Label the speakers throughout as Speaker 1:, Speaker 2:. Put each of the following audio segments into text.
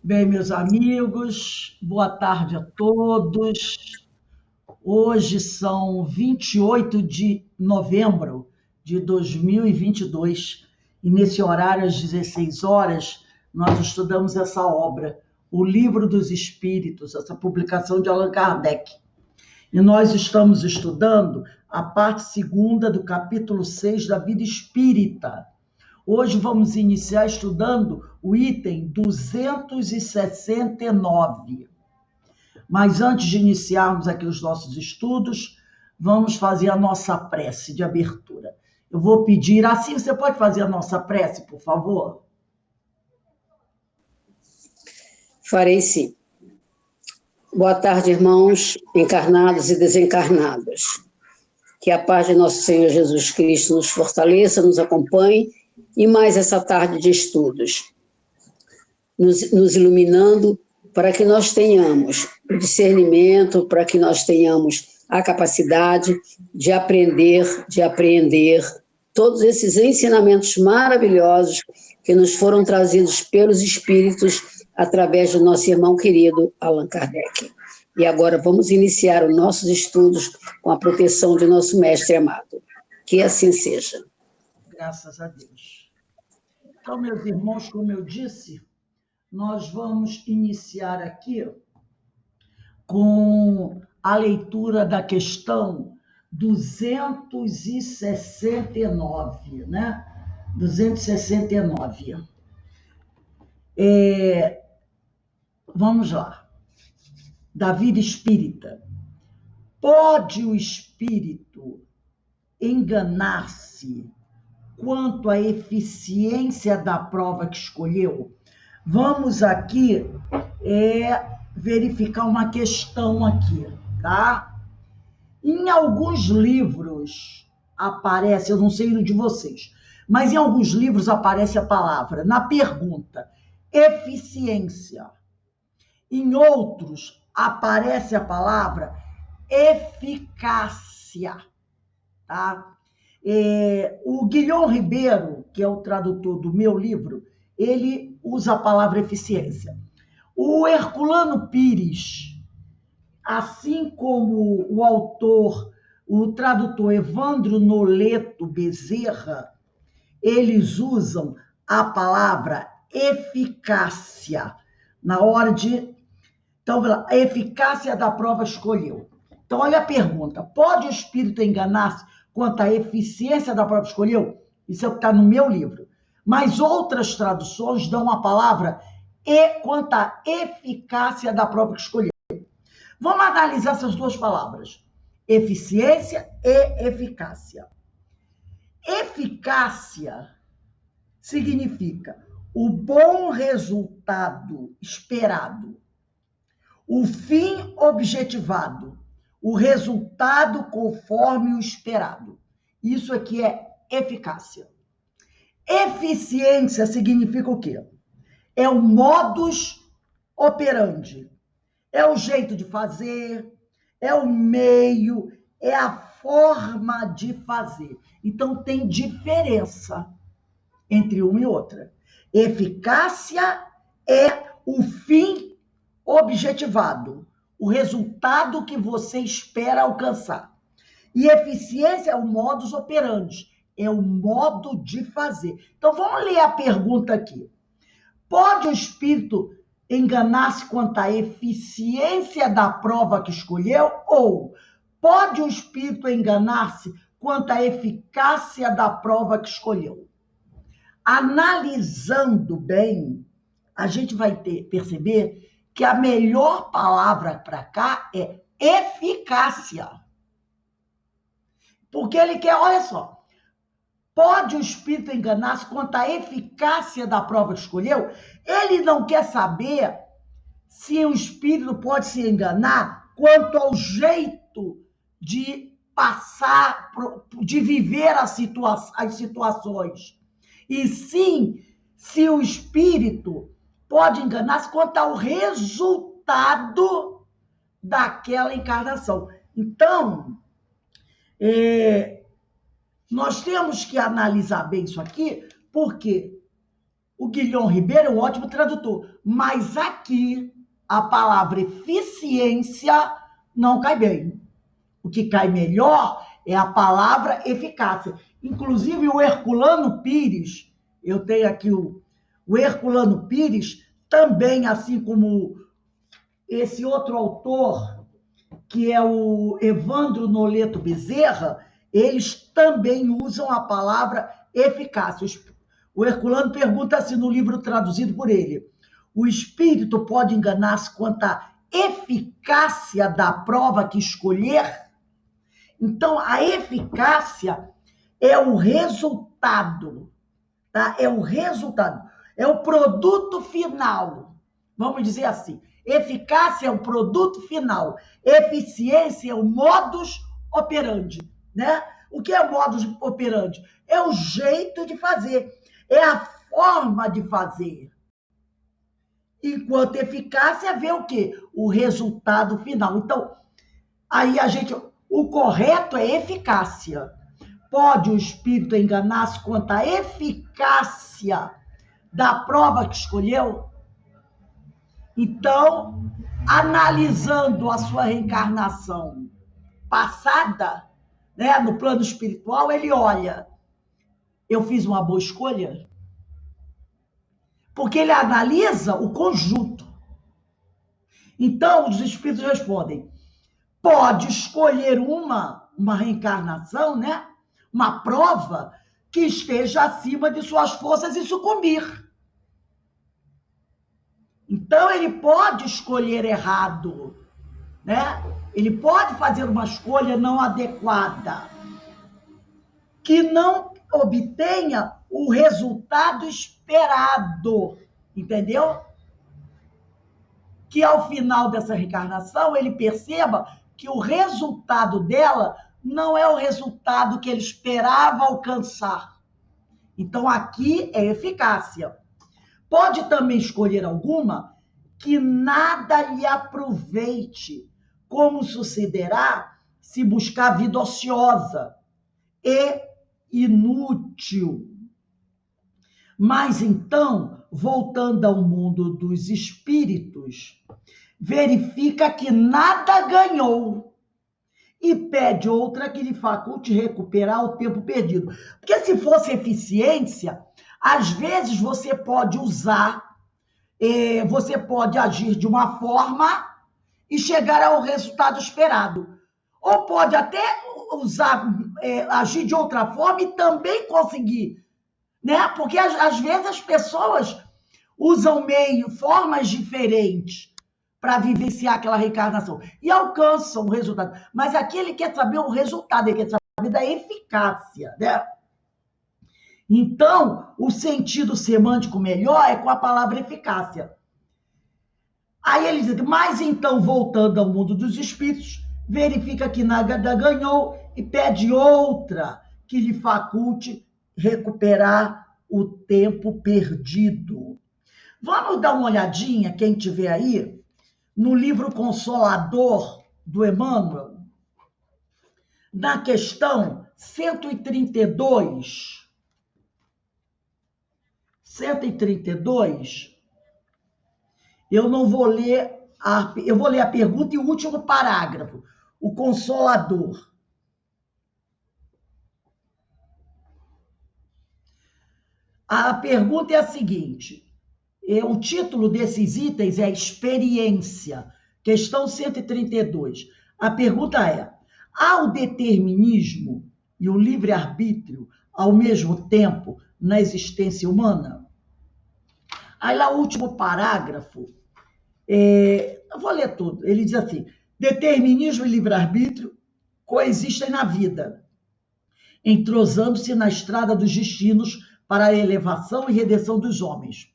Speaker 1: Bem, meus amigos, boa tarde a todos. Hoje são 28 de novembro de 2022 e nesse horário, às 16 horas, nós estudamos essa obra, O Livro dos Espíritos, essa publicação de Allan Kardec. E nós estamos estudando a parte segunda do capítulo 6 da Vida Espírita. Hoje vamos iniciar estudando o item 269. Mas antes de iniciarmos aqui os nossos estudos, vamos fazer a nossa prece de abertura. Eu vou pedir, assim, você pode fazer a nossa prece, por favor?
Speaker 2: Farei sim. Boa tarde, irmãos, encarnados e desencarnados. Que a paz de nosso Senhor Jesus Cristo nos fortaleça, nos acompanhe e mais essa tarde de estudos, nos iluminando para que nós tenhamos o discernimento, para que nós tenhamos a capacidade de aprender, de apreender todos esses ensinamentos maravilhosos que nos foram trazidos pelos Espíritos através do nosso irmão querido Allan Kardec. E agora vamos iniciar os nossos estudos com a proteção de nosso mestre amado. Que assim seja.
Speaker 1: Graças a Deus. Então, meus irmãos, como eu disse, nós vamos iniciar aqui com a leitura da questão 269, né? 269. Vamos lá. Da vida espírita. Pode o espírito enganar-se quanto à eficiência da prova que escolheu? Vamos aqui verificar uma questão aqui, tá? Em alguns livros aparece, eu não sei o de vocês, mas em alguns livros aparece a palavra, na pergunta, eficiência. Em outros aparece a palavra eficácia, tá? O Guilhom Ribeiro, que é o tradutor do meu livro, ele usa a palavra eficiência. O Herculano Pires, assim como o autor, o tradutor Evandro Noleto Bezerra, eles usam a palavra eficácia na hora de... Então, a eficácia da prova escolheu. Então, olha a pergunta. Pode o espírito enganar-se quanto à eficiência da prova escolheu? Isso é o que está no meu livro. Mas outras traduções dão a palavra quanto à eficácia da prova que escolheu. Vamos analisar essas duas palavras. Eficiência e eficácia. Eficácia significa o bom resultado esperado, o fim objetivado, o resultado conforme o esperado. Isso aqui é eficácia. Eficiência significa o quê? É o modus operandi. É o jeito de fazer, é o meio, é a forma de fazer. Então, tem diferença entre uma e outra. Eficácia é o fim objetivado, o resultado que você espera alcançar. E eficiência é o modus operandi, é o modo de fazer. Então, vamos ler a pergunta aqui. Pode o espírito enganar-se quanto à eficiência da prova que escolheu? Ou pode o espírito enganar-se quanto à eficácia da prova que escolheu? Analisando bem, a gente vai perceber que a melhor palavra para cá é eficácia. Porque ele quer, olha só, pode o espírito enganar-se quanto à eficácia da prova que escolheu? Ele não quer saber se o espírito pode se enganar quanto ao jeito de passar, de viver as situações. E sim, se o espírito pode enganar-se quanto ao resultado daquela encarnação. Então, nós temos que analisar bem isso aqui, porque o Guilherme Ribeiro é um ótimo tradutor, mas aqui a palavra eficiência não cai bem. O que cai melhor é a palavra eficácia. Inclusive, o Herculano Pires, eu tenho aqui o Herculano Pires, também, assim como esse outro autor, que é o Evandro Noleto Bezerra, eles também usam a palavra eficácia. O Herculano pergunta assim no livro traduzido por ele: o espírito pode enganar-se quanto à eficácia da prova que escolher? Então, a eficácia é o resultado, tá? É o resultado, é o produto final. Vamos dizer assim, eficácia é o produto final, eficiência é o modus operandi, né? O que é modus operandi? É o jeito de fazer, é a forma de fazer. Enquanto eficácia vê o quê? O resultado final. Então, aí o correto é eficácia. Pode o espírito enganar-se quanto à eficácia da prova que escolheu? Então, analisando a sua reencarnação passada, né, no plano espiritual, ele olha: eu fiz uma boa escolha? Porque ele analisa o conjunto. Então, os espíritos respondem: pode escolher uma reencarnação, né? Uma prova que esteja acima de suas forças e sucumbir. Então, ele pode escolher errado, né? Ele pode fazer uma escolha não adequada, que não obtenha o resultado esperado, entendeu? Que ao final dessa reencarnação ele perceba que o resultado dela não é o resultado que ele esperava alcançar. Então, aqui é eficácia. Pode também escolher alguma que nada lhe aproveite, como sucederá se buscar vida ociosa e inútil. Mas então, voltando ao mundo dos espíritos, verifica que nada ganhou e pede outra que lhe faculte recuperar o tempo perdido. Porque se fosse eficiência, às vezes você pode usar, você pode agir de uma forma e chegar ao resultado esperado. Ou pode até agir de outra forma e também conseguir, né? Porque às vezes as pessoas usam formas diferentes para vivenciar aquela reencarnação e alcançam o resultado. Mas aqui ele quer saber o resultado, ele quer saber da eficácia, né? Então, o sentido semântico melhor é com a palavra eficácia. Aí ele diz: mas então, voltando ao mundo dos espíritos, verifica que nada ganhou e pede outra que lhe faculte recuperar o tempo perdido. Vamos dar uma olhadinha, quem tiver aí, no livro Consolador do Emmanuel, na questão 132. 132, eu não vou ler, eu vou ler a pergunta e o último parágrafo, o Consolador. A pergunta é a seguinte: o título desses itens é Experiência, questão 132. A pergunta é: há o determinismo e o livre-arbítrio ao mesmo tempo na existência humana? Aí lá o último parágrafo, eu vou ler tudo, ele diz assim: determinismo e livre-arbítrio coexistem na vida, entrosando-se na estrada dos destinos para a elevação e redenção dos homens.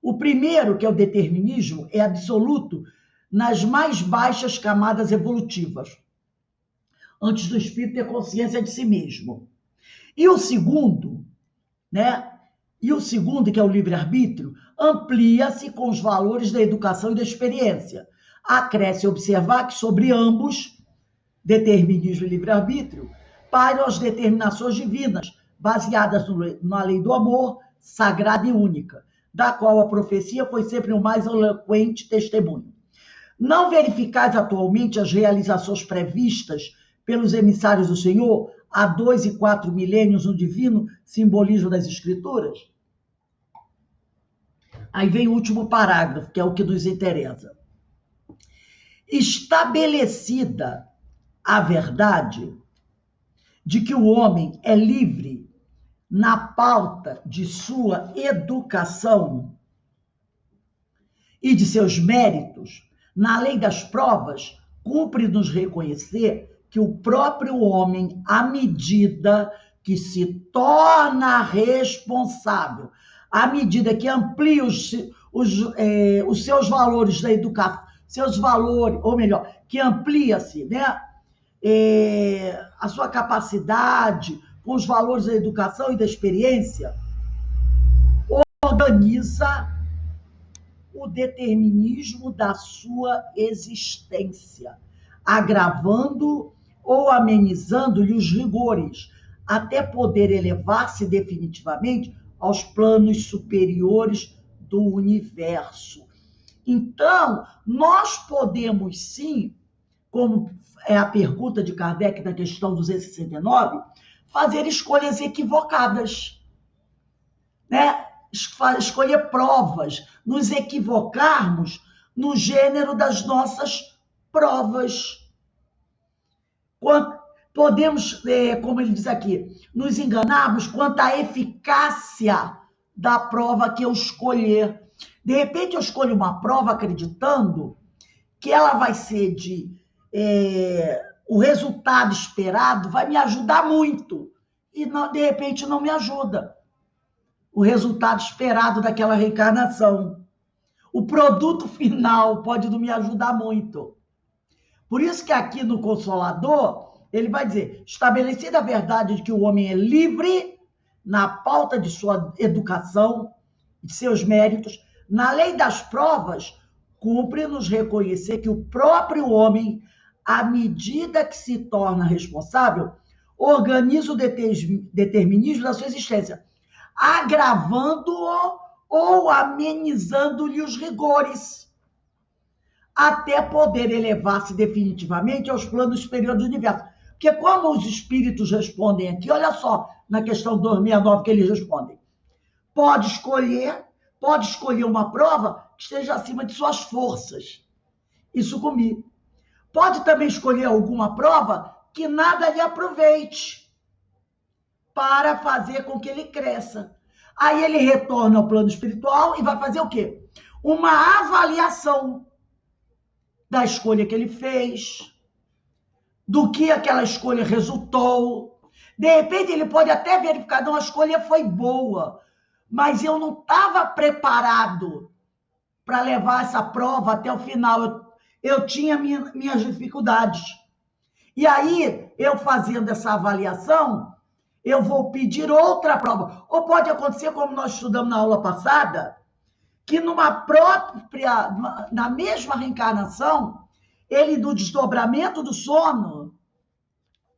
Speaker 1: O primeiro, que é o determinismo, é absoluto nas mais baixas camadas evolutivas, antes do espírito ter consciência de si mesmo. E o segundo, né? E o segundo, que é o livre-arbítrio, amplia-se com os valores da educação e da experiência. Acresce observar que sobre ambos, determinismo e livre-arbítrio, pairam as determinações divinas, baseadas na lei do amor, sagrada e única, da qual a profecia foi sempre o mais eloquente testemunho. Não verificais atualmente as realizações previstas pelos emissários do Senhor há 2 e 4 milênios no divino simbolismo das Escrituras? Aí vem o último parágrafo, que é o que nos interessa. Estabelecida a verdade de que o homem é livre na pauta de sua educação e de seus méritos, na lei das provas, cumpre-nos reconhecer que o próprio homem, à medida que se torna responsável, à medida que amplia os seus valores da educação, seus valores, ou melhor, que amplia-se, né, a sua capacidade com os valores da educação e da experiência, organiza o determinismo da sua existência, agravando ou amenizando-lhe os rigores, até poder elevar-se definitivamente aos planos superiores do universo. Então, nós podemos sim, como é a pergunta de Kardec na questão 269, fazer escolhas equivocadas, né? Escolher provas, nos equivocarmos no gênero das nossas provas. Podemos, como ele diz aqui, nos enganarmos quanto à eficácia da prova que eu escolher. De repente, eu escolho uma prova acreditando que ela vai ser o resultado esperado vai me ajudar muito. E, de repente, não me ajuda. O resultado esperado daquela reencarnação. O produto final pode não me ajudar muito. Por isso que aqui no Consolador, ele vai dizer, estabelecida a verdade de que o homem é livre na pauta de sua educação, de seus méritos, na lei das provas, cumpre-nos reconhecer que o próprio homem, à medida que se torna responsável, organiza o determinismo da sua existência, agravando-o ou amenizando-lhe os rigores, até poder elevar-se definitivamente aos planos superiores do universo. Porque como os espíritos respondem aqui, olha só, na questão 269 que eles respondem, pode escolher uma prova que esteja acima de suas forças e sucumbir. Pode também escolher alguma prova que nada lhe aproveite para fazer com que ele cresça. Aí ele retorna ao plano espiritual e vai fazer o quê? Uma avaliação da escolha que ele fez, do que aquela escolha resultou. De repente, ele pode até verificar, não, a escolha foi boa, mas eu não estava preparado para levar essa prova até o final. Eu tinha minhas dificuldades. E aí, eu fazendo essa avaliação, eu vou pedir outra prova. Ou pode acontecer, como nós estudamos na aula passada, que na mesma reencarnação, ele, do desdobramento do sono,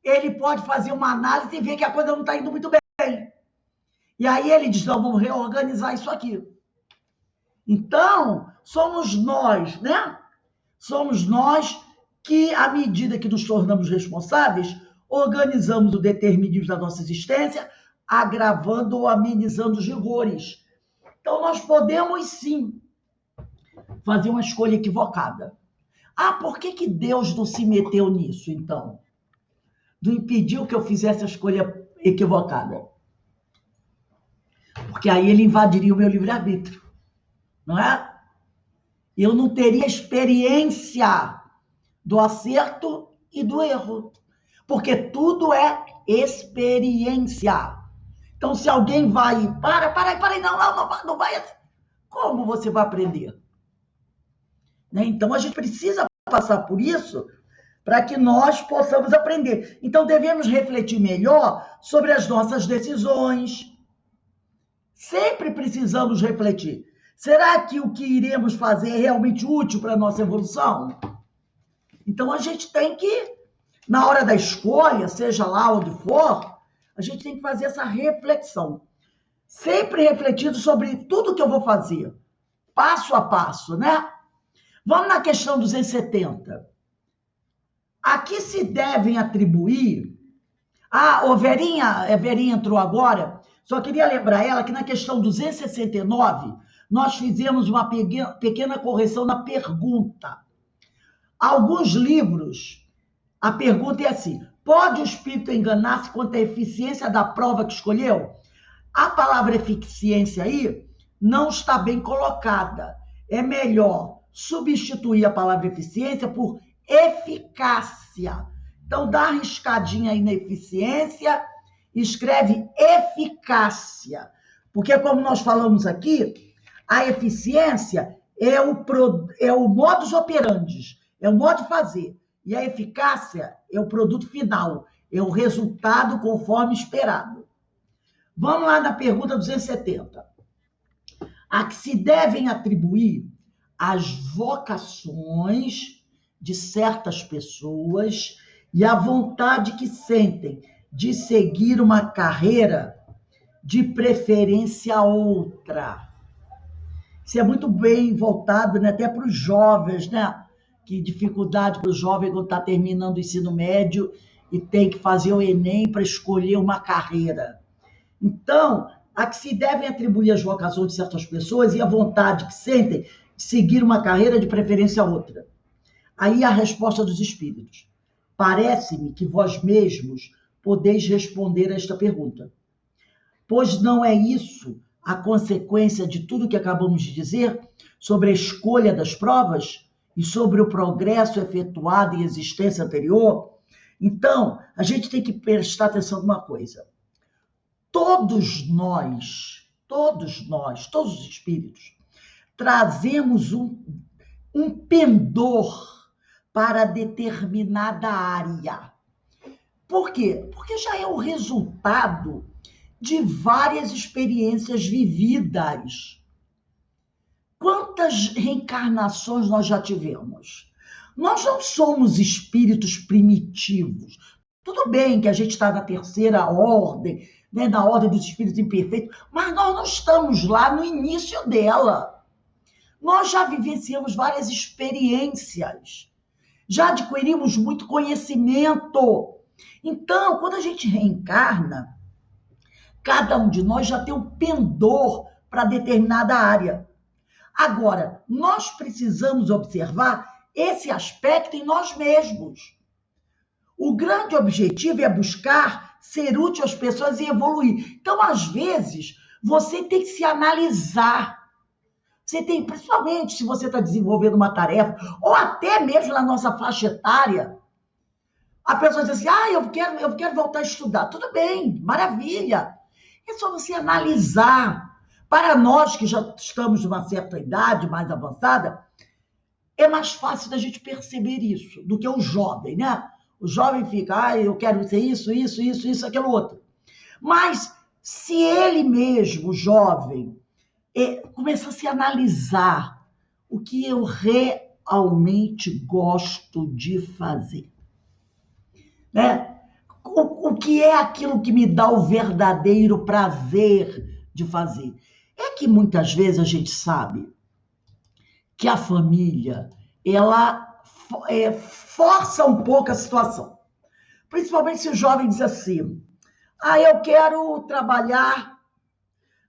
Speaker 1: ele pode fazer uma análise e ver que a coisa não está indo muito bem. E aí ele diz, não, vamos reorganizar isso aqui. Então, somos nós, né? Somos nós que, à medida que nos tornamos responsáveis, organizamos o determinismo da nossa existência, agravando ou amenizando os rigores. Então, nós podemos, sim, fazer uma escolha equivocada. Ah, por que Deus não se meteu nisso, então? Não impediu que eu fizesse a escolha equivocada? Porque aí ele invadiria o meu livre-arbítrio, não é? Eu não teria experiência do acerto e do erro, porque tudo é experiência. Então, se alguém vai e não vai, como você vai aprender? Né? Então, a gente precisa passar por isso para que nós possamos aprender. Então, devemos refletir melhor sobre as nossas decisões. Sempre precisamos refletir. Será que o que iremos fazer é realmente útil para a nossa evolução? Então, a gente tem que, na hora da escolha, seja lá onde for, a gente tem que fazer essa reflexão. sempre refletindo sobre tudo que eu vou fazer, passo a passo, né? Vamos na questão 270. A que se devem atribuir... Ah, Verinha entrou agora. Só queria lembrar ela que na questão 269, nós fizemos uma pequena correção na pergunta. Alguns livros, a pergunta é assim: pode o espírito enganar-se quanto à eficiência da prova que escolheu? A palavra eficiência aí não está bem colocada. É melhor substituir a palavra eficiência por eficácia. Então, dá uma riscadinha aí na eficiência, escreve eficácia. Porque, como nós falamos aqui, a eficiência é o modus operandi, é o modo de fazer. E a eficácia é o produto final, é o resultado conforme esperado. Vamos lá na pergunta 270. A que se devem atribuir as vocações de certas pessoas e a vontade que sentem de seguir uma carreira, de preferência a outra. Isso é muito bem voltado, né, até para os jovens, né? Que dificuldade para o jovem quando está terminando o ensino médio e tem que fazer o Enem para escolher uma carreira. Então, a que se devem atribuir as vocações de certas pessoas e a vontade que sentem de seguir uma carreira, de preferência a outra. Aí a resposta dos espíritos. Parece-me que vós mesmos podeis responder a esta pergunta. Pois não é isso a consequência de tudo que acabamos de dizer sobre a escolha das provas e sobre o progresso efetuado em existência anterior? Então, a gente tem que prestar atenção numa coisa. Todos nós, todos os espíritos, trazemos um pendor para determinada área. Por quê? Porque já é o resultado de várias experiências vividas. Quantas reencarnações nós já tivemos? Nós não somos espíritos primitivos. Tudo bem que a gente está na terceira ordem, né, na ordem dos espíritos imperfeitos, mas nós não estamos lá no início dela. Nós já vivenciamos várias experiências, já adquirimos muito conhecimento. Então, quando a gente reencarna, cada um de nós já tem um pendor para determinada área. Agora, nós precisamos observar esse aspecto em nós mesmos. O grande objetivo é buscar ser útil às pessoas e evoluir. Então, às vezes, você tem que se analisar. Você tem, principalmente se você está desenvolvendo uma tarefa, ou até mesmo na nossa faixa etária, a pessoa diz assim, eu quero voltar a estudar. Tudo bem, maravilha. É só você analisar. Para nós que já estamos numa certa idade mais avançada, é mais fácil da gente perceber isso do que o jovem, né? O jovem fica, eu quero ser isso, aquilo outro. Mas se ele mesmo, o jovem, começar a se analisar o que eu realmente gosto de fazer, né? O que é aquilo que me dá o verdadeiro prazer de fazer? É que muitas vezes a gente sabe que a família, ela força um pouco a situação. Principalmente se o jovem diz assim, eu quero trabalhar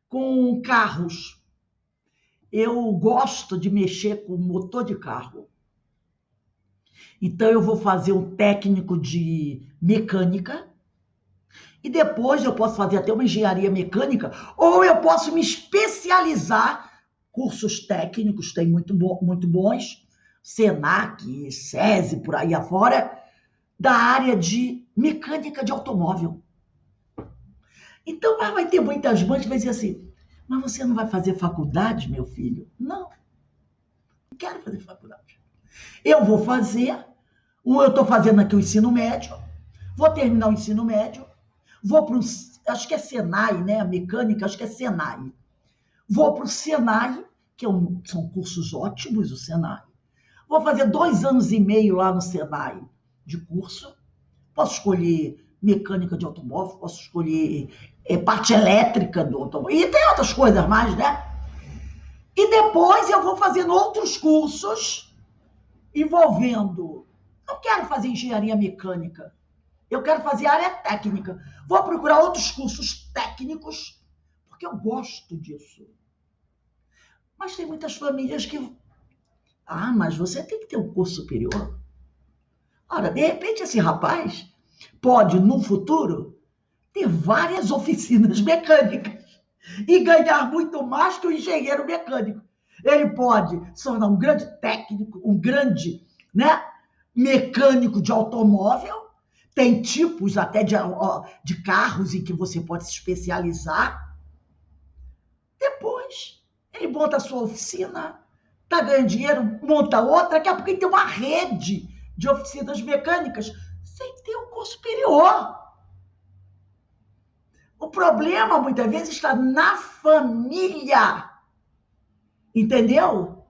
Speaker 1: com carros. Eu gosto de mexer com motor de carro. Então, eu vou fazer um técnico de mecânica e depois eu posso fazer até uma engenharia mecânica ou eu posso me especializar. Cursos técnicos tem muito bons, Senac, SESI, por aí afora, da área de mecânica de automóvel. Então, vai ter muitas mães que vão dizer assim, mas você não vai fazer faculdade, meu filho? Não quero fazer faculdade. Eu vou fazer, eu estou fazendo aqui o ensino médio, vou terminar o ensino médio, vou para o, acho que é Senai, né? A mecânica, acho que é Senai. Vou para o Senai, que são cursos ótimos, o Senai. Vou fazer 2 anos e meio lá no Senai de curso. Posso escolher mecânica de automóvel, posso escolher parte elétrica do automóvel. E tem outras coisas mais, né? E depois eu vou fazendo outros cursos envolvendo... Não quero fazer engenharia mecânica. Eu quero fazer área técnica. Vou procurar outros cursos técnicos, porque eu gosto disso. Mas tem muitas famílias que... Ah, mas você tem que ter um curso superior. Ora, de repente, esse rapaz pode, no futuro, ter várias oficinas mecânicas e ganhar muito mais que o engenheiro mecânico. Ele pode se tornar um grande técnico, um grande, né, mecânico de automóvel. Tem tipos até de carros em que você pode se especializar. Depois, ele monta a sua oficina, está ganhando dinheiro, monta outra, daqui a pouco ele tem uma rede de oficinas mecânicas sem ter um curso superior. O problema, muitas vezes, está na família. Entendeu?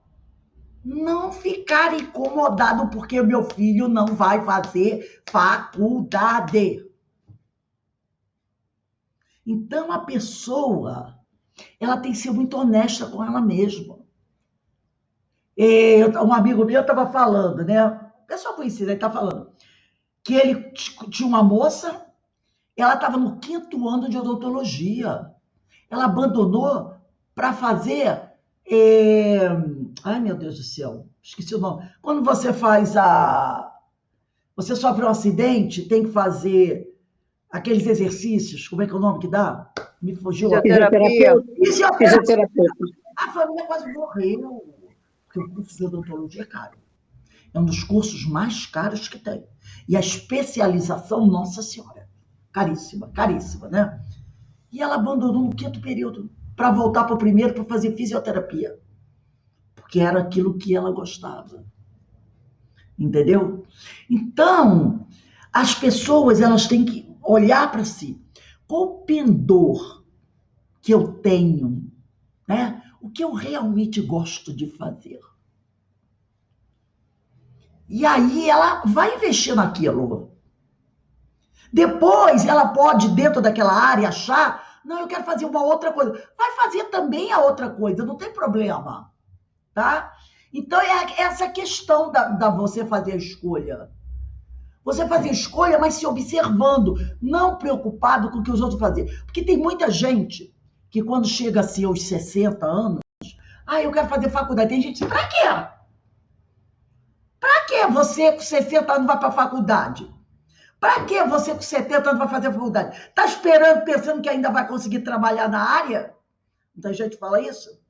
Speaker 1: Não ficar incomodado porque o meu filho não vai fazer faculdade. Então, a pessoa, ela tem que ser muito honesta com ela mesma. Um amigo meu estava falando, né? Pessoa conhecida, ele está falando que ele tinha uma moça, ela estava no 5º ano de odontologia. Ela abandonou para fazer... Ai, meu Deus do céu, esqueci o nome. Quando você faz Você sofre um acidente, tem que fazer aqueles exercícios, como é que é o nome que dá? Me fugiu. Fisioterapia. A família quase morreu, porque o curso de odontologia é caro. É um dos cursos mais caros que tem. E a especialização, nossa senhora, caríssima, caríssima, né? E ela abandonou no 5º período para voltar para o 1º para fazer fisioterapia. Porque era aquilo que ela gostava. Entendeu? Então, as pessoas, elas têm que olhar para si. Qual o pendor que eu tenho, né? O que eu realmente gosto de fazer. E aí ela vai investir naquilo. Depois ela pode, dentro daquela área, achar, não, eu quero fazer uma outra coisa. Vai fazer também a outra coisa, não tem problema. Tá? Então, é essa questão da você fazer a escolha. Você fazer a escolha, mas se observando, não preocupado com o que os outros fazem. Porque tem muita gente que quando chega assim aos 60 anos, eu quero fazer faculdade. Tem gente que diz, pra quê? Pra que você com 60 anos vai pra faculdade? Pra que você com 70 anos vai fazer faculdade? Tá esperando, pensando que ainda vai conseguir trabalhar na área? Muita gente fala isso?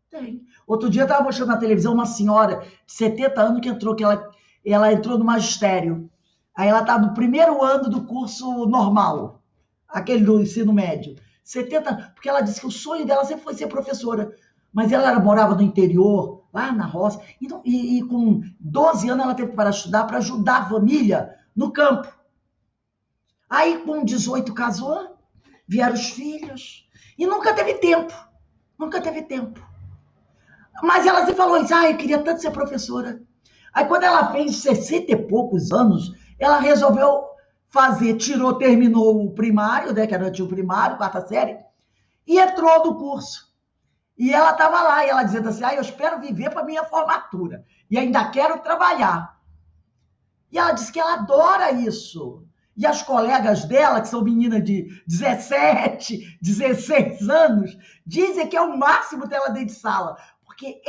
Speaker 1: Tem. Outro dia eu estava mostrando na televisão uma senhora de 70 anos que entrou, ela entrou no magistério. Aí ela está no 1º ano do curso normal, aquele do ensino médio. 70, porque ela disse que o sonho dela sempre foi ser professora. Mas ela morava no interior, lá na roça, e com 12 anos ela teve que parar de estudar para ajudar a família no campo. Aí com 18 casou, vieram os filhos, e nunca teve tempo. Nunca teve tempo. Mas ela se falou isso, eu queria tanto ser professora. Aí quando ela fez 60 e poucos anos, ela resolveu terminou o primário, né, que era o primário, 4ª série, e entrou no curso. E ela estava lá, e ela dizendo assim, eu espero viver para minha formatura, e ainda quero trabalhar. E ela disse que ela adora isso. E as colegas dela, que são meninas de 17, 16 anos, dizem que é o máximo dela dentro de sala. Porque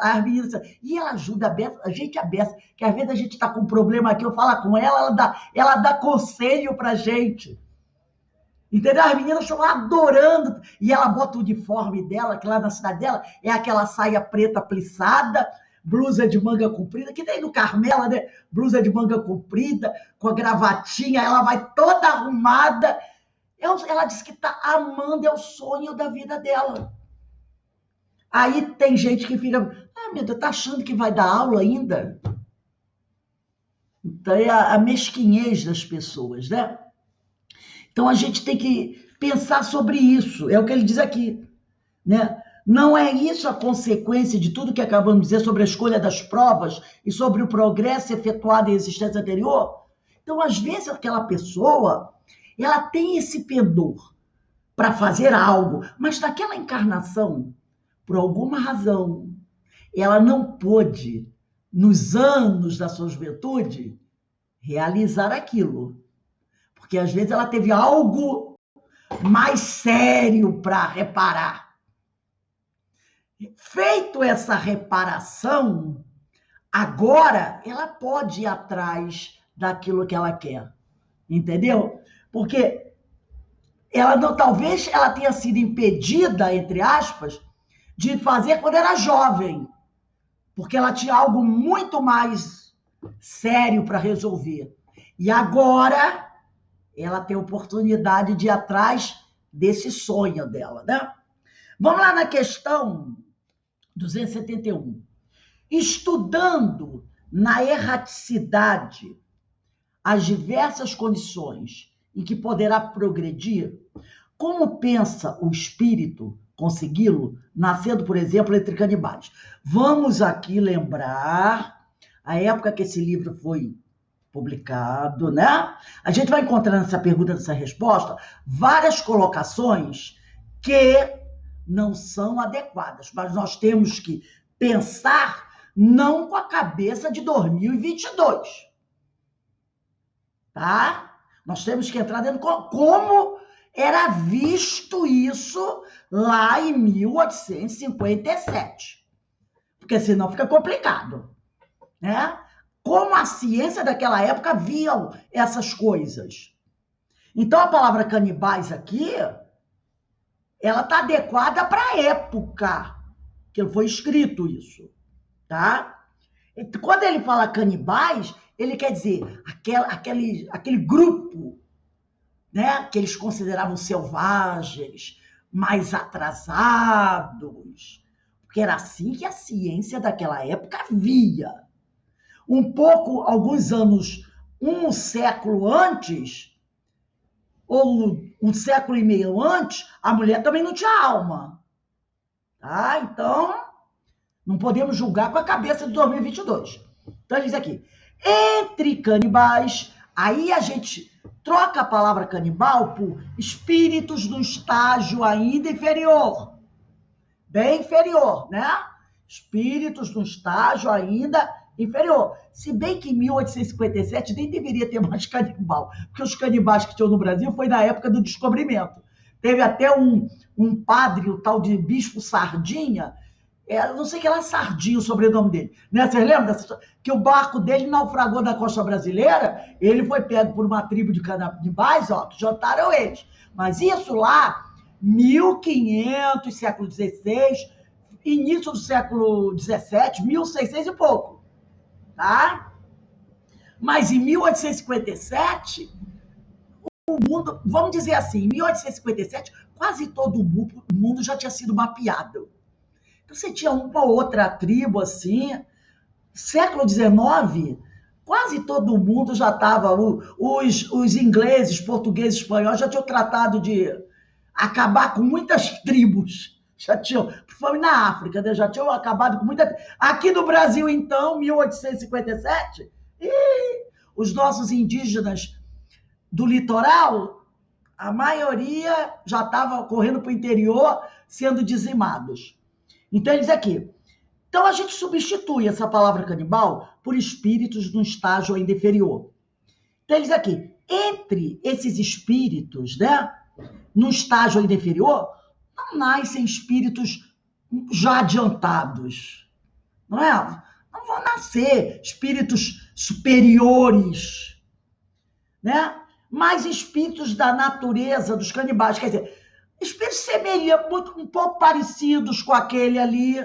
Speaker 1: as meninas, e ela ajuda a gente a beça, que às vezes a gente está com um problema aqui, eu falo com ela dá conselho para a gente. Entendeu? As meninas estão adorando, e ela bota o uniforme dela, que lá na cidade dela é aquela saia preta plissada, blusa de manga comprida, que tem no Carmela, né? Blusa de manga comprida, com a gravatinha, ela vai toda arrumada. Ela disse que está amando, é o sonho da vida dela. Aí tem gente que fica, meu Deus, tá achando que vai dar aula ainda? Então é a mesquinhez das pessoas, né? Então a gente tem que pensar sobre isso, é o que ele diz aqui, né? Não é isso a consequência de tudo que acabamos de dizer sobre a escolha das provas e sobre o progresso efetuado em existência anterior? Então, às vezes, aquela pessoa, ela tem esse pendor, para fazer algo, mas naquela encarnação, por alguma razão, ela não pôde, nos anos da sua juventude, realizar aquilo. Porque às vezes ela teve algo mais sério para reparar. Feito essa reparação, agora ela pode ir atrás daquilo que ela quer. Entendeu? Porque ela não, talvez ela tenha sido impedida, entre aspas, de fazer quando era jovem, porque ela tinha algo muito mais sério para resolver. E agora ela tem oportunidade de ir atrás desse sonho dela, né? Vamos lá na questão 271. Estudando na erraticidade as diversas condições em que poderá progredir, como pensa o espírito consegui-lo, nascendo, por exemplo, entre canibais? Vamos aqui lembrar a época que esse livro foi publicado, né? A gente vai encontrar nessa pergunta, nessa resposta, várias colocações que não são adequadas, mas nós temos que pensar não com a cabeça de 2022, tá? Nós temos que entrar dentro de como era visto isso lá em 1857, porque senão fica complicado, né? Como a ciência daquela época viam essas coisas. Então, a palavra canibais aqui, ela está adequada para a época que foi escrito isso, tá? Quando ele fala canibais, ele quer dizer aquele grupo, né, que eles consideravam selvagens, mais atrasados, porque era assim que a ciência daquela época via. Um pouco, alguns anos, um século antes, ou um século e meio antes, a mulher também não tinha alma. Tá? Então, não podemos julgar com a cabeça de 2022. Então, ele diz aqui, entre canibais, aí a gente troca a palavra canibal por espíritos no estágio ainda inferior. Bem inferior, né? Espíritos no estágio ainda inferior. Se bem que em 1857 nem deveria ter mais canibal, porque os canibais que tinham no Brasil foi na época do descobrimento. Teve até um padre, o tal de Bispo Sardinha, não sei que era Sardinha o sobrenome dele, né? Vocês lembram dessa história? Que o barco dele naufragou na costa brasileira, ele foi pego por uma tribo de canibais, ó, que jantaram eles. Mas isso lá, 1500, século XVI, início do século XVII, 1600 e pouco, tá? Mas em 1857, o mundo, vamos dizer assim, em 1857, quase todo o mundo já tinha sido mapeado. Então, você tinha uma ou outra tribo assim. Século XIX, quase todo mundo já estava. Os ingleses, portugueses, espanhóis já tinham tratado de acabar com muitas tribos. Já tinham, foi na África, né? Já tinham acabado com muita. Aqui no Brasil, então, 1857, os nossos indígenas do litoral, a maioria já estava correndo para o interior, sendo dizimados. Então, ele diz aqui, então a gente substitui essa palavra canibal por espíritos num estágio ainda inferior. Então, ele diz aqui, entre esses espíritos, né, num estágio ainda inferior, não nascem espíritos já adiantados, não é? Não vão nascer espíritos superiores, né? Mas espíritos da natureza dos canibais, quer dizer, espíritos semelhantes, um pouco parecidos com aquele ali,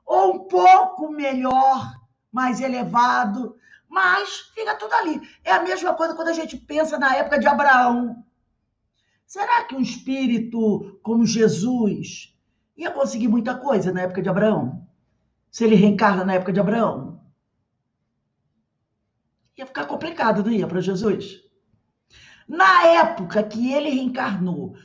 Speaker 1: ou um pouco melhor, mais elevado, mas fica tudo ali. É a mesma coisa quando a gente pensa na época de Abraão. Será que um espírito como Jesus ia conseguir muita coisa na época de Abraão? Se ele reencarna na época de Abraão? Ia ficar complicado, não ia, para Jesus? Na época que ele reencarnou,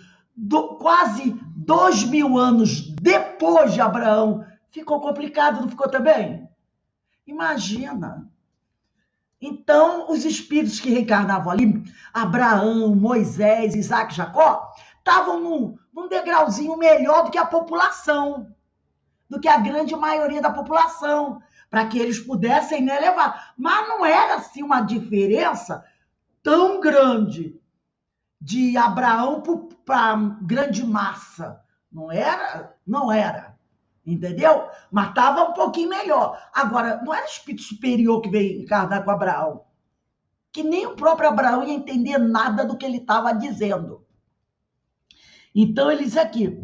Speaker 1: quase 2000 anos depois de Abraão, ficou complicado, não ficou também? Imagina. Então, os espíritos que reencarnavam ali, Abraão, Moisés, Isaac, Jacó, estavam num degrauzinho melhor do que a população, do que a grande maioria da população, para que eles pudessem, né, levar. Mas não era assim uma diferença tão grande de Abraão para a grande massa. Não era. Entendeu? Mas estava um pouquinho melhor. Agora, não era espírito superior que veio encarnar com Abraão, que nem o próprio Abraão ia entender nada do que ele estava dizendo. Então, ele diz aqui,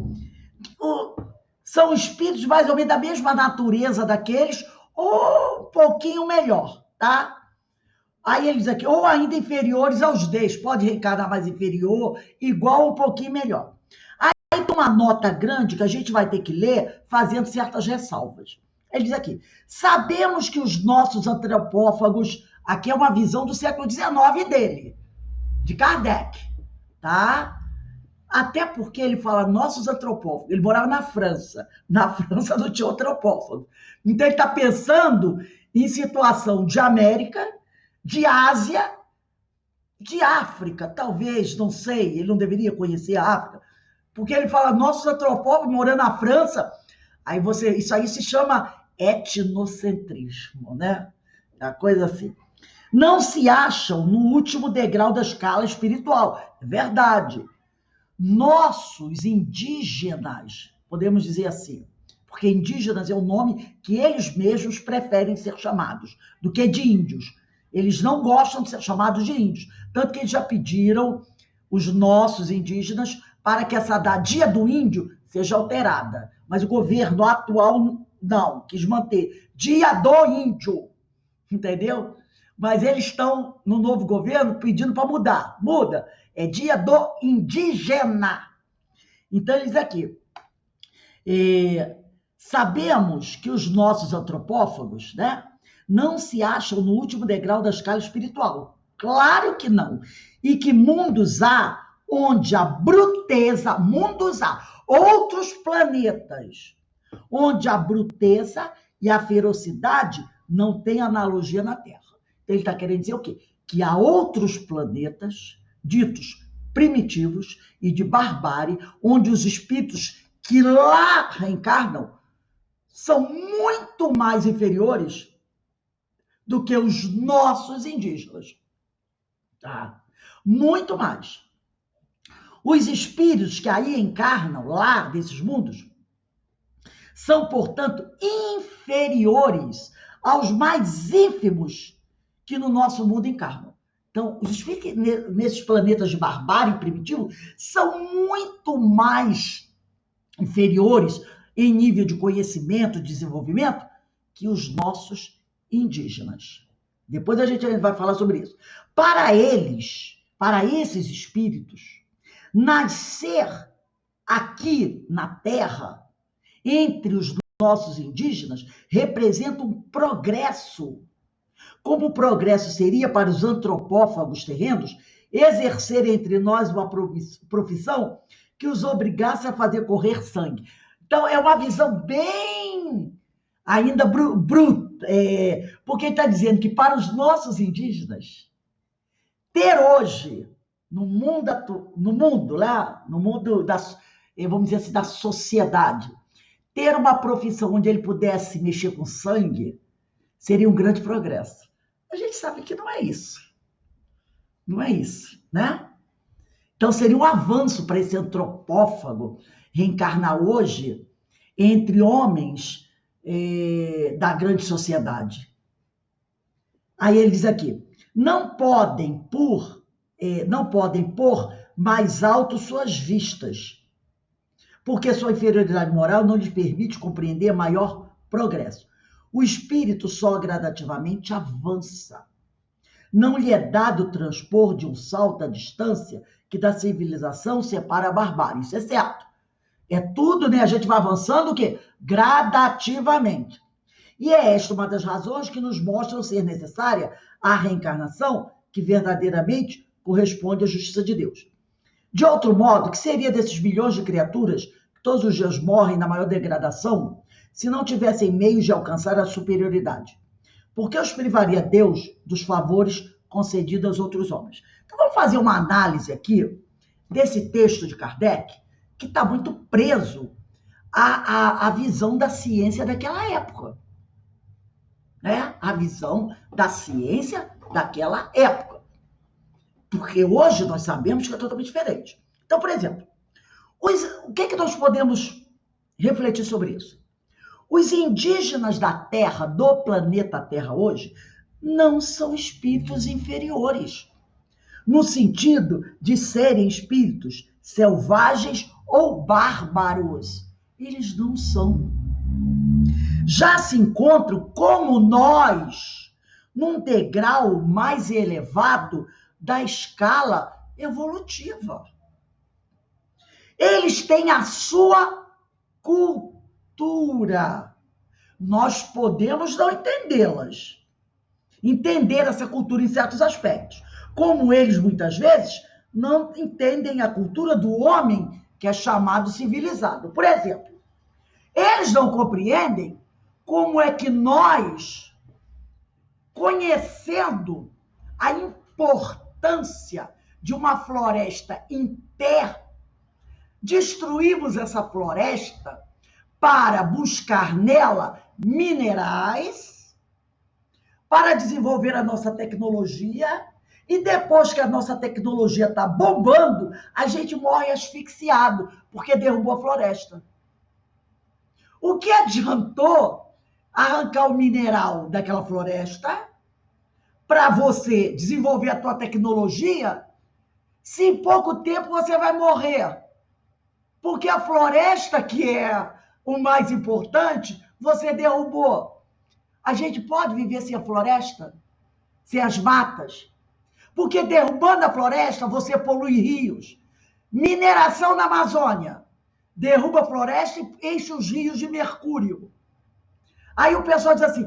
Speaker 1: são espíritos mais ou menos da mesma natureza daqueles, ou um pouquinho melhor, tá? Aí ele diz aqui, ou ainda inferiores aos 10, pode reencarnar mais inferior, igual ou um pouquinho melhor. Aí tem uma nota grande que a gente vai ter que ler fazendo certas ressalvas. Ele diz aqui, sabemos que os nossos antropófagos, aqui é uma visão do século XIX dele, de Kardec, tá? Até porque ele fala nossos antropófagos, ele morava na França não tinha antropófago. Então ele está pensando em situação de América, de Ásia, de África, talvez, não sei, ele não deveria conhecer a África, porque ele fala nossos antropófagos morando na França, isso aí se chama etnocentrismo, né? A coisa assim. Não se acham no último degrau da escala espiritual, é verdade. Nossos indígenas, podemos dizer assim, porque indígenas é o nome que eles mesmos preferem ser chamados, do que de índios. Eles não gostam de ser chamados de índios, tanto que eles já pediram, os nossos indígenas, para que essa dadia do índio seja alterada. Mas o governo atual não, quis manter dia do índio, entendeu? Mas eles estão, no novo governo, pedindo para mudar. Muda, é dia do indígena. Então, eles aqui, sabemos que os nossos antropófagos, né, não se acham no último degrau da escala espiritual. Claro que não. E que mundos há onde a bruteza, mundos há, outros planetas, onde a bruteza e a ferocidade não têm analogia na Terra. Ele está querendo dizer o quê? Que há outros planetas ditos primitivos e de barbárie, onde os espíritos que lá reencarnam são muito mais inferiores do que os nossos indígenas. Tá? Muito mais. Os espíritos que aí encarnam lá desses mundos são, portanto, inferiores aos mais ínfimos que no nosso mundo encarnam. Então, os espíritos nesses planetas de barbárie primitivo são muito mais inferiores em nível de conhecimento, desenvolvimento, que os nossos indígenas. Depois a gente vai falar sobre isso. Para eles, para esses espíritos, nascer aqui na Terra, entre os nossos indígenas, representa um progresso. Como o progresso seria para os antropófagos terrenos exercer entre nós uma profissão que os obrigasse a fazer correr sangue. Então, é uma visão bem ainda bruta, porque ele está dizendo que para os nossos indígenas, ter hoje, no mundo vamos dizer assim, da sociedade, ter uma profissão onde ele pudesse mexer com sangue, seria um grande progresso. A gente sabe que não é isso. Não é isso, né? Então, seria um avanço para esse antropófago reencarnar hoje entre homens da grande sociedade. Aí ele diz aqui, não podem pôr mais alto suas vistas, porque sua inferioridade moral não lhes permite compreender maior progresso. O espírito só gradativamente avança. Não lhe é dado transpor de um salto à distância que da civilização separa a barbárie. Isso é certo. É tudo, né? A gente vai avançando o quê? Gradativamente. E é esta uma das razões que nos mostram ser necessária a reencarnação que verdadeiramente corresponde à justiça de Deus. De outro modo, que seria desses milhões de criaturas que todos os dias morrem na maior degradação se não tivessem meios de alcançar a superioridade? Por que os privaria Deus dos favores concedidos aos outros homens? Então, vamos fazer uma análise aqui desse texto de Kardec, que está muito preso à visão da ciência daquela época. Né? A visão da ciência daquela época. Porque hoje nós sabemos que é totalmente diferente. Então, por exemplo, o que nós podemos refletir sobre isso? Os indígenas da Terra, do planeta Terra hoje, não são espíritos inferiores, no sentido de serem espíritos selvagens ou bárbaros. Eles não são. Já se encontram como nós, num degrau mais elevado da escala evolutiva. Eles têm a sua cultura. Nós podemos não entendê-las, entender essa cultura em certos aspectos, como eles muitas vezes não entendem a cultura do homem que é chamado civilizado. Por exemplo, eles não compreendem como é que nós, conhecendo a importância de uma floresta em pé, destruímos essa floresta para buscar nela minerais, para desenvolver a nossa tecnologia, e depois que a nossa tecnologia está bombando, a gente morre asfixiado, porque derrubou a floresta. O que adiantou arrancar o mineral daquela floresta para você desenvolver a tua tecnologia, se em pouco tempo você vai morrer? Porque a floresta, que é o mais importante, você derrubou. A gente pode viver sem a floresta? Sem as matas? Porque derrubando a floresta, você polui rios. Mineração na Amazônia. Derruba a floresta e enche os rios de mercúrio. Aí o pessoal diz assim,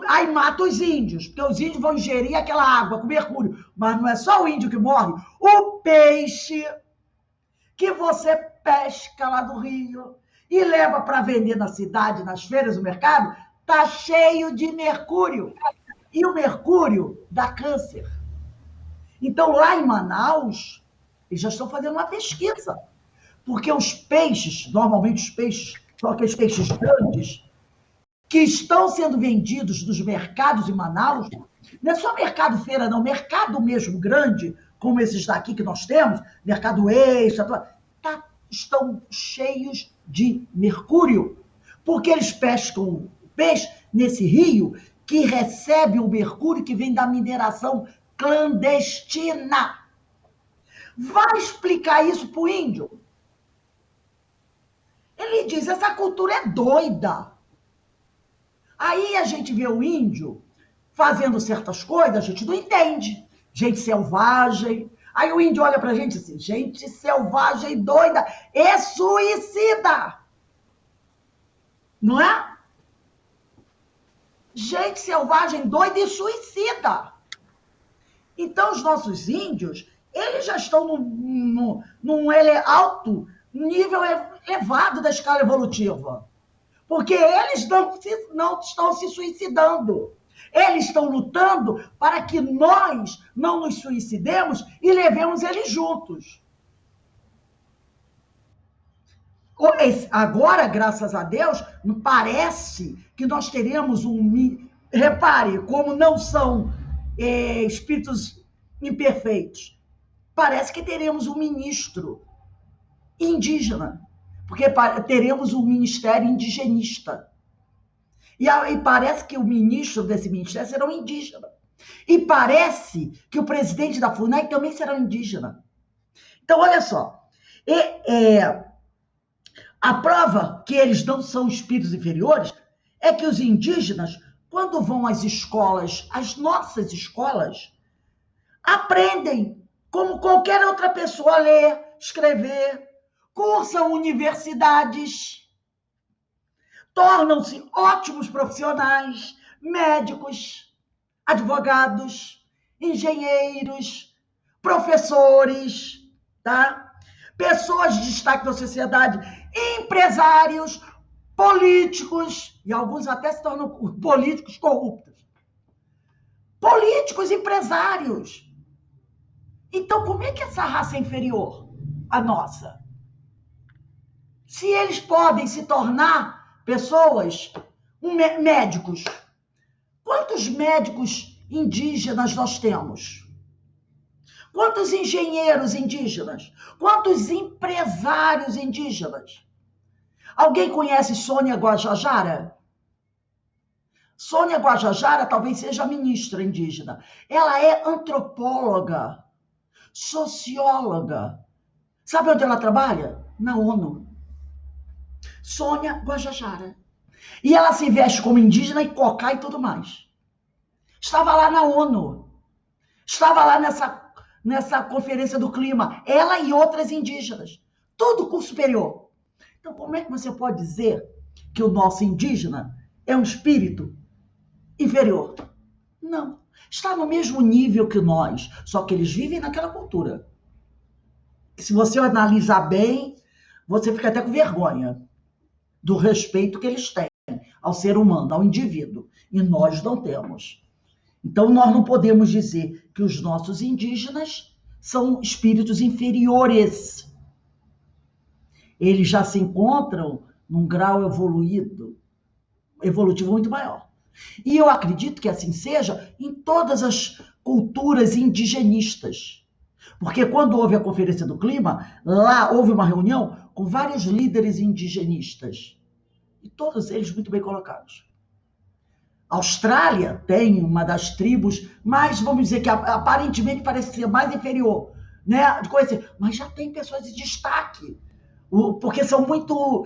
Speaker 1: aí mata os índios, porque os índios vão ingerir aquela água com mercúrio. Mas não é só o índio que morre. O peixe que você pesca lá do rio e leva para vender na cidade, nas feiras, no mercado, tá cheio de mercúrio. E o mercúrio dá câncer. Então, lá em Manaus, eles já estão fazendo uma pesquisa. Porque os peixes, normalmente os peixes, são aqueles peixes grandes, que estão sendo vendidos nos mercados em Manaus, não é só mercado feira, não, mercado mesmo grande, como esses daqui que nós temos, mercado extra, estão cheios de mercúrio, porque eles pescam peixe nesse rio que recebe o mercúrio que vem da mineração clandestina. Vai explicar isso para o índio? Ele diz, essa cultura é doida. Aí a gente vê o índio fazendo certas coisas, a gente não entende. Gente selvagem. Aí o índio olha pra gente assim, gente selvagem, doida, é suicida. Não é? Gente selvagem, doida e suicida. Então os nossos índios, eles já estão num alto nível elevado da escala evolutiva. Porque eles não estão se suicidando. Eles estão lutando para que nós não nos suicidemos e levemos eles juntos. Agora, graças a Deus, parece que nós teremos um... Repare, como não são espíritos imperfeitos, parece que teremos um ministro indígena, porque teremos um ministério indigenista. E parece que o ministro desse ministério será um indígena. E parece que o presidente da FUNAI também será um indígena. Então, olha só. A prova que eles não são espíritos inferiores é que os indígenas, quando vão às escolas, as nossas escolas, aprendem como qualquer outra pessoa a ler, escrever, cursam universidades, tornam-se ótimos profissionais, médicos, advogados, engenheiros, professores, tá? Pessoas de destaque da sociedade, empresários, políticos, e alguns até se tornam políticos corruptos. Políticos, empresários. Então, como é que essa raça é inferior à nossa? Se eles podem se tornar pessoas, médicos. Quantos médicos indígenas nós temos? Quantos engenheiros indígenas? Quantos empresários indígenas? Alguém conhece Sônia Guajajara? Sônia Guajajara talvez seja ministra indígena. Ela é antropóloga, socióloga. Sabe onde ela trabalha? Na ONU. Sônia Guajajara. E ela se veste como indígena e cocá e tudo mais. Estava lá na ONU. Estava lá nessa conferência do clima. Ela e outras indígenas. Tudo curso superior. Então, como é que você pode dizer que o nosso indígena é um espírito inferior? Não. Está no mesmo nível que nós, só que eles vivem naquela cultura. Se você analisar bem, você fica até com vergonha do respeito que eles têm ao ser humano, ao indivíduo. E nós não temos. Então, nós não podemos dizer que os nossos indígenas são espíritos inferiores. Eles já se encontram num grau evolutivo muito maior. E eu acredito que assim seja em todas as culturas indigenistas. Porque quando houve a Conferência do Clima, lá houve uma reunião com vários líderes indigenistas. E todos eles muito bem colocados. A Austrália tem uma das tribos mais, vamos dizer, que aparentemente parece ser mais inferior, né? De conhecer, mas já tem pessoas de destaque. Porque são muito.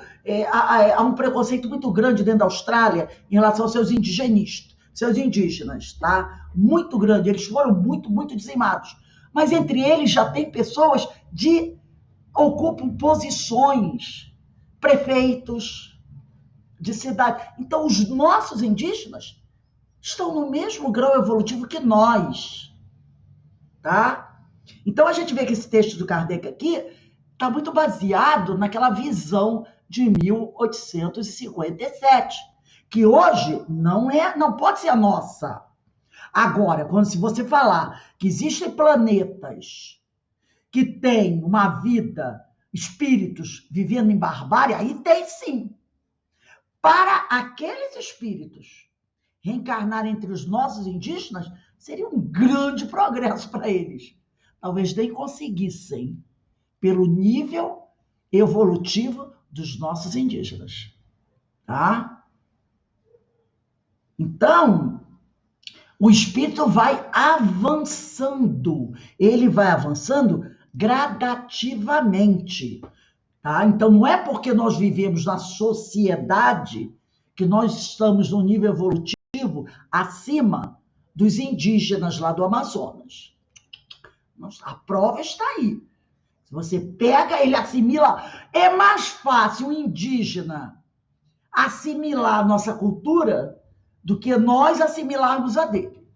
Speaker 1: Há um preconceito muito grande dentro da Austrália em relação aos seus indígenas, tá? Muito grande. Eles foram muito, muito dizimados. Mas entre eles já tem pessoas que ocupam posições, prefeitos de cidade. Então, os nossos indígenas estão no mesmo grau evolutivo que nós, tá? Então, a gente vê que esse texto do Kardec aqui está muito baseado naquela visão de 1857, que hoje não pode ser a nossa. Agora, se você falar que existem planetas que têm uma vida, espíritos vivendo em barbárie, aí tem sim. Para aqueles espíritos reencarnarem entre os nossos indígenas, seria um grande progresso para eles. Talvez nem conseguissem, pelo nível evolutivo dos nossos indígenas, tá? Então, o espírito vai avançando, ele vai avançando gradativamente, tá? Então, não é porque nós vivemos na sociedade que nós estamos no nível evolutivo acima dos indígenas lá do Amazonas. A prova está aí. Se você pega, ele assimila. É mais fácil o indígena assimilar a nossa cultura do que nós assimilarmos a dele.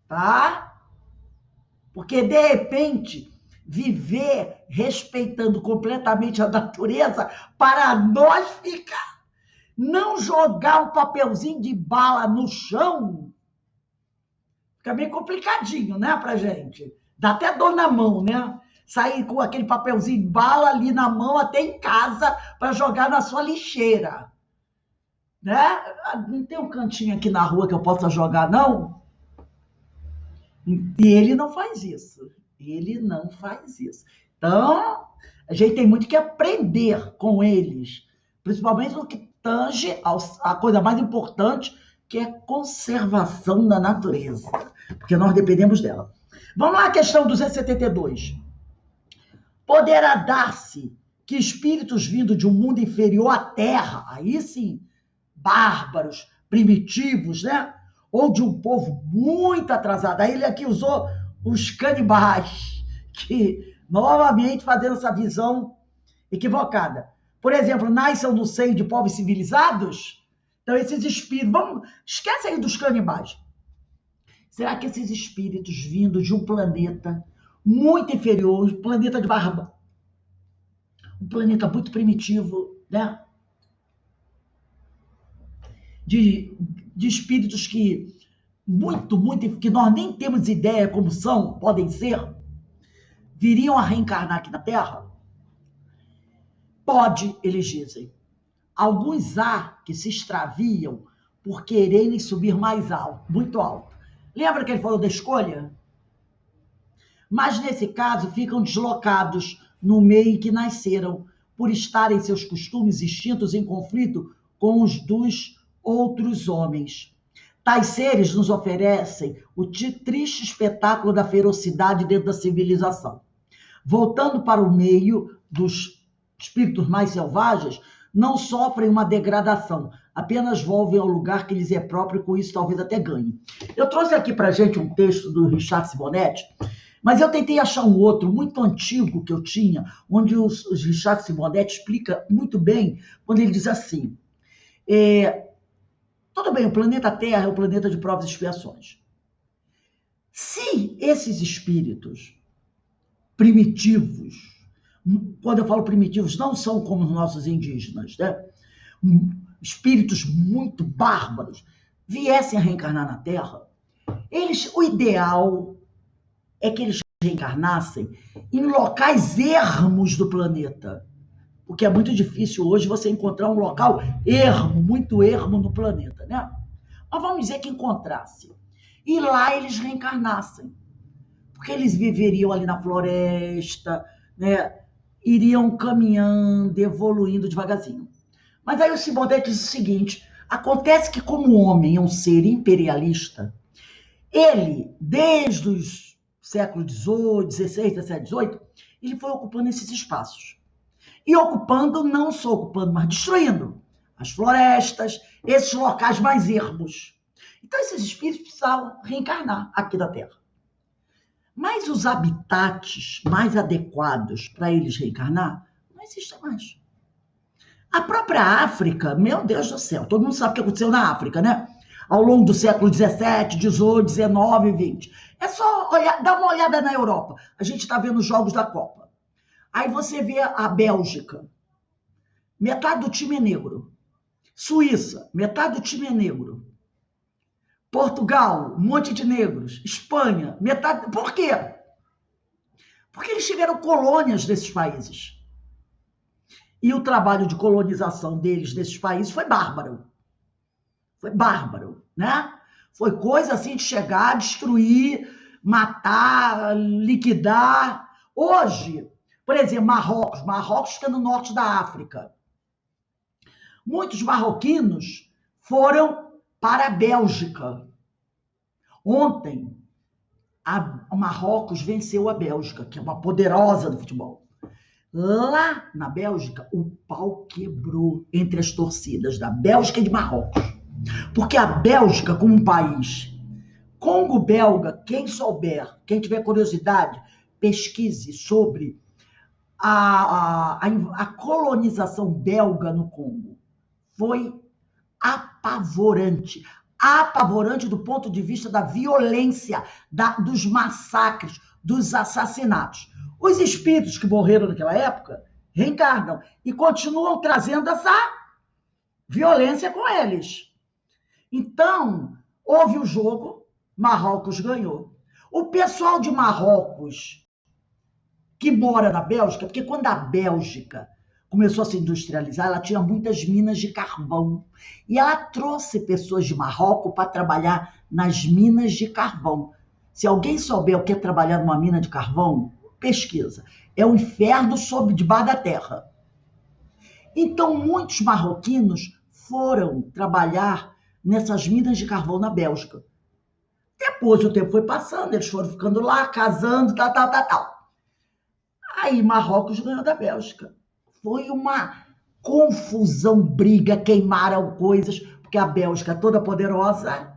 Speaker 1: Tá? Porque, de repente, viver respeitando completamente a natureza, para nós ficar. Não jogar um papelzinho de bala no chão, fica meio complicadinho, né, pra gente? Dá até dor na mão, né? Sair com aquele papelzinho de bala ali na mão até em casa para jogar na sua lixeira. Né? Não tem um cantinho aqui na rua que eu possa jogar, não? E ele não faz isso. Ele não faz isso. Então, a gente tem muito que aprender com eles, principalmente no que tange a coisa mais importante, que é a conservação da natureza, porque nós dependemos dela. Vamos lá, questão 272. Poderá dar-se que espíritos vindo de um mundo inferior à Terra, aí sim, bárbaros, primitivos, né? Ou de um povo muito atrasado. Aí ele aqui usou os canibais, que novamente fazendo essa visão equivocada. Por exemplo, nasçam no seio de povos civilizados? Então, esses espíritos... esquece aí dos canibais. Será que esses espíritos vindo de um planeta muito inferior, um planeta de barba, um planeta muito primitivo, né? De espíritos que que nós nem temos ideia como são, podem ser, viriam a reencarnar aqui na Terra? Pode, eles dizem. Alguns há que se extraviam por quererem subir mais alto, muito alto. Lembra que ele falou da escolha? Mas, nesse caso, ficam deslocados no meio em que nasceram, por estarem seus costumes e instintos em conflito com os dos outros homens. Tais seres nos oferecem o triste espetáculo da ferocidade dentro da civilização. Voltando para o meio dos espíritos mais selvagens, não sofrem uma degradação, apenas volvem ao lugar que lhes é próprio e com isso talvez até ganhem. Eu trouxe aqui para a gente um texto do Richard Simonetti, mas eu tentei achar um outro muito antigo que eu tinha, onde o Richard Simonetti explica muito bem, quando ele diz assim, tudo bem, o planeta Terra é um planeta de provas e expiações. Se esses espíritos primitivos, quando eu falo primitivos, não são como os nossos indígenas, né? Espíritos muito bárbaros, viessem a reencarnar na Terra, o ideal é que eles reencarnassem em locais ermos do planeta. Porque é muito difícil hoje você encontrar um local ermo, muito ermo no planeta, né? Mas vamos dizer que encontrasse. E lá eles reencarnassem. Porque eles viveriam ali na floresta, né? Iriam caminhando, evoluindo devagarzinho. Mas aí o Simonetti diz o seguinte, acontece que como o homem é um ser imperialista, ele, desde os séculos XVIII, XVI, XVII, XVIII, ele foi ocupando esses espaços. E ocupando, não só ocupando, mas destruindo as florestas, esses locais mais ermos. Então, esses espíritos precisavam reencarnar aqui na Terra. Mas os habitats mais adequados para eles reencarnar não existem mais. A própria África, meu Deus do céu, todo mundo sabe o que aconteceu na África, né? Ao longo do século XVII, XVIII, XIX e XX. É só olhar, dar uma olhada na Europa. A gente está vendo os jogos da Copa. Aí você vê a Bélgica, metade do time é negro. Suíça, metade do time é negro. Portugal, um monte de negros. Espanha, metade... Por quê? Porque eles tiveram colônias desses países. E o trabalho de colonização deles nesses países foi bárbaro. Foi bárbaro, né? Foi coisa assim de chegar, destruir, matar, liquidar. Hoje, por exemplo, Marrocos fica no norte da África. Muitos marroquinos foram para a Bélgica. Ontem, o Marrocos venceu a Bélgica, que é uma poderosa do futebol. Lá na Bélgica, o pau quebrou entre as torcidas da Bélgica e de Marrocos. Porque a Bélgica, como um país, Congo-belga, quem souber, quem tiver curiosidade, pesquise sobre a colonização belga no Congo. Foi apavorante. Apavorante do ponto de vista da violência, dos massacres, dos assassinatos. Os espíritos que morreram naquela época reencarnam e continuam trazendo essa violência com eles. Então, houve o jogo, Marrocos ganhou. O pessoal de Marrocos que mora na Bélgica, porque quando a Bélgica começou a se industrializar, ela tinha muitas minas de carvão. E ela trouxe pessoas de Marrocos para trabalhar nas minas de carvão. Se alguém souber o que é trabalhar numa mina de carvão, pesquisa. É um inferno debaixo da terra. Então, muitos marroquinos foram trabalhar nessas minas de carvão na Bélgica. Depois o tempo foi passando, eles foram ficando lá, casando, tal. Aí Marrocos ganhou da Bélgica. Foi uma confusão, briga, queimaram coisas, porque a Bélgica, toda poderosa,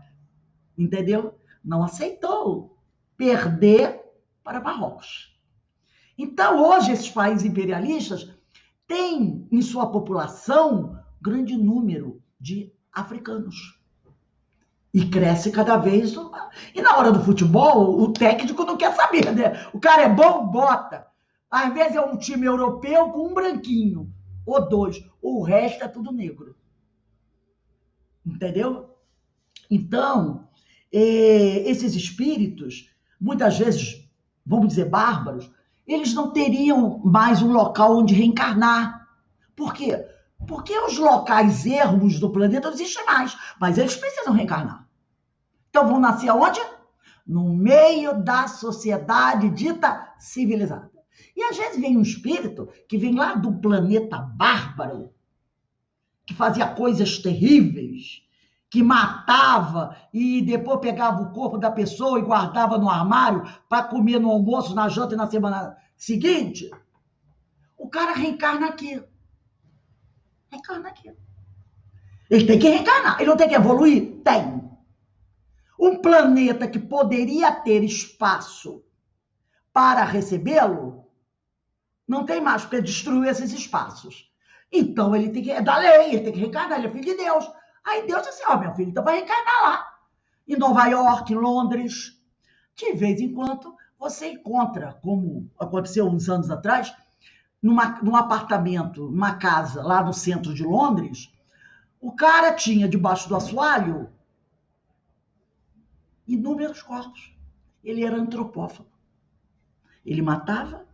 Speaker 1: entendeu? Não aceitou perder para Marrocos. Então, hoje, esses países imperialistas têm em sua população grande número de africanos. E cresce cada vez. E na hora do futebol, o técnico não quer saber, né? O cara é bom, bota. Às vezes é um time europeu com um branquinho, ou dois. O resto é tudo negro. Entendeu? Então, esses espíritos, muitas vezes, vamos dizer, bárbaros, eles não teriam mais um local onde reencarnar. Por quê? Porque os locais ermos do planeta não existem mais, mas eles precisam reencarnar. Então vão nascer aonde? No meio da sociedade dita civilizada. E às vezes vem um espírito que vem lá do planeta bárbaro, que fazia coisas terríveis, que matava e depois pegava o corpo da pessoa e guardava no armário para comer no almoço, na janta e na semana seguinte. O cara reencarna aqui. Reencarna aqui. Ele tem que reencarnar. Ele não tem que evoluir? Tem. Um planeta que poderia ter espaço para recebê-lo, não tem mais, porque destruiu esses espaços. Então, ele tem que... É da lei, ele tem que reencarnar, ele é filho de Deus. Aí Deus disse assim, meu filho, então vai reencarnar lá. Em Nova York, em Londres. De vez em quando, você encontra, como aconteceu uns anos atrás, num apartamento, numa casa lá no centro de Londres, o cara tinha debaixo do assoalho inúmeros corpos. Ele era antropófago. Ele matava,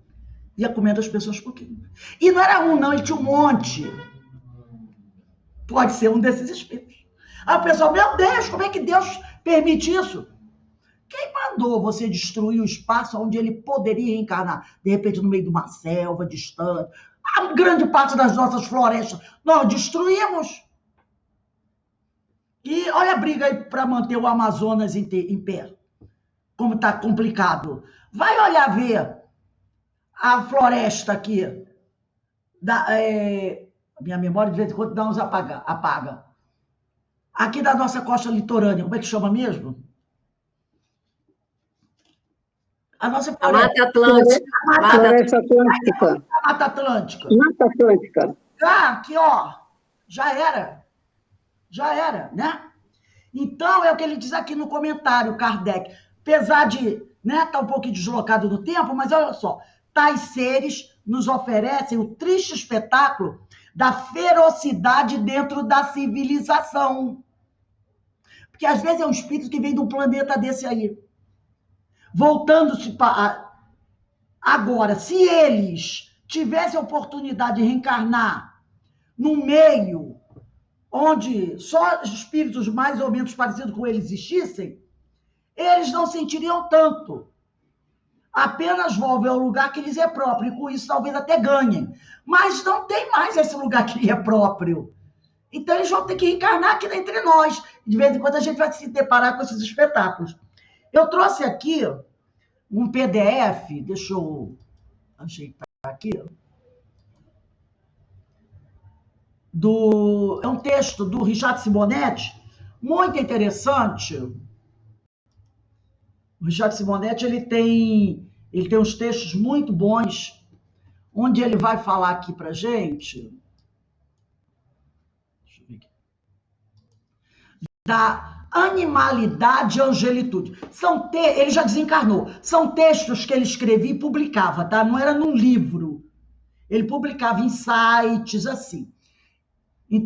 Speaker 1: ia comendo as pessoas pouquinho. E não era um, não, ele tinha um monte. Pode ser um desses espíritos. Aí o pessoal, meu Deus, como é que Deus permite isso? Quem mandou você destruir o espaço onde ele poderia reencarnar? De repente, no meio de uma selva distante. A grande parte das nossas florestas nós destruímos. E olha a briga aí para manter o Amazonas em pé. Como está complicado. Vai olhar ver a floresta aqui. Minha memória de vez em quando dá uns apaga. Aqui da nossa costa litorânea, como é que chama mesmo? A nossa floresta.
Speaker 2: A Mata Atlântica. Floresta Atlântica.
Speaker 1: A Mata Atlântica.
Speaker 2: Mata Atlântica.
Speaker 1: Aqui, ó. Já era, né? Então, é o que ele diz aqui no comentário, Kardec. Apesar de tá um pouco deslocado no tempo, mas olha só. Tais seres nos oferecem o triste espetáculo da ferocidade dentro da civilização. Porque às vezes é um espírito que vem de um planeta desse aí. Voltando-se para... Agora, se eles tivessem a oportunidade de reencarnar num meio onde só espíritos mais ou menos parecidos com eles existissem, eles não sentiriam tanto. Apenas voltam ao lugar que lhes é próprio, e com isso talvez até ganhem. Mas não tem mais esse lugar que lhe é próprio. Então eles vão ter que reencarnar aqui entre nós. De vez em quando a gente vai se deparar com esses espetáculos. Eu trouxe aqui um PDF, deixa eu ajeitar aqui, é um texto do Richard Simonetti, muito interessante. O Richard Simonetti ele tem uns textos muito bons, onde ele vai falar aqui para gente da animalidade e angelitude. Ele já desencarnou. São textos que ele escrevia e publicava, tá? Não era num livro. Ele publicava em sites, assim.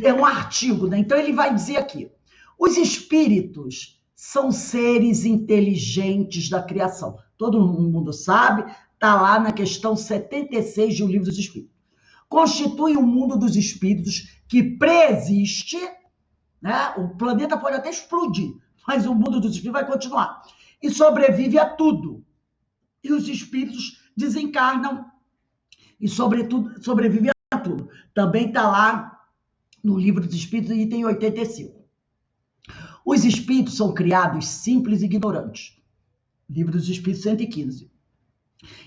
Speaker 1: É um artigo, né? Então ele vai dizer aqui: os espíritos são seres inteligentes da criação. Todo mundo sabe, está lá na questão 76 do Livro dos Espíritos. Constitui o mundo dos espíritos que preexiste, né? O planeta pode até explodir, mas o mundo dos espíritos vai continuar. E sobrevive a tudo. E os espíritos desencarnam e, sobretudo, sobrevivem a tudo. Também está lá no Livro dos Espíritos, item 85. Os espíritos são criados simples e ignorantes. Livro dos Espíritos 115.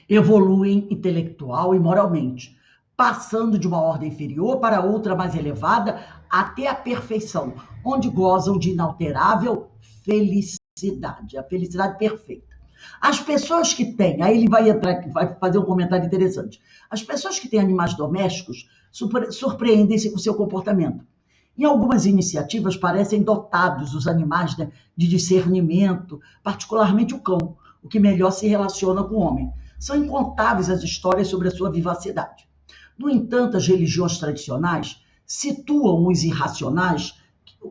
Speaker 1: Evoluem intelectual e moralmente, passando de uma ordem inferior para outra mais elevada até a perfeição, onde gozam de inalterável felicidade, a felicidade perfeita. As pessoas que têm, aí ele vai fazer um comentário interessante. As pessoas que têm animais domésticos surpreendem-se com seu comportamento. Em algumas iniciativas parecem dotados os animais, né, de discernimento, particularmente o cão, o que melhor se relaciona com o homem. São incontáveis as histórias sobre a sua vivacidade. No entanto, as religiões tradicionais situam os irracionais,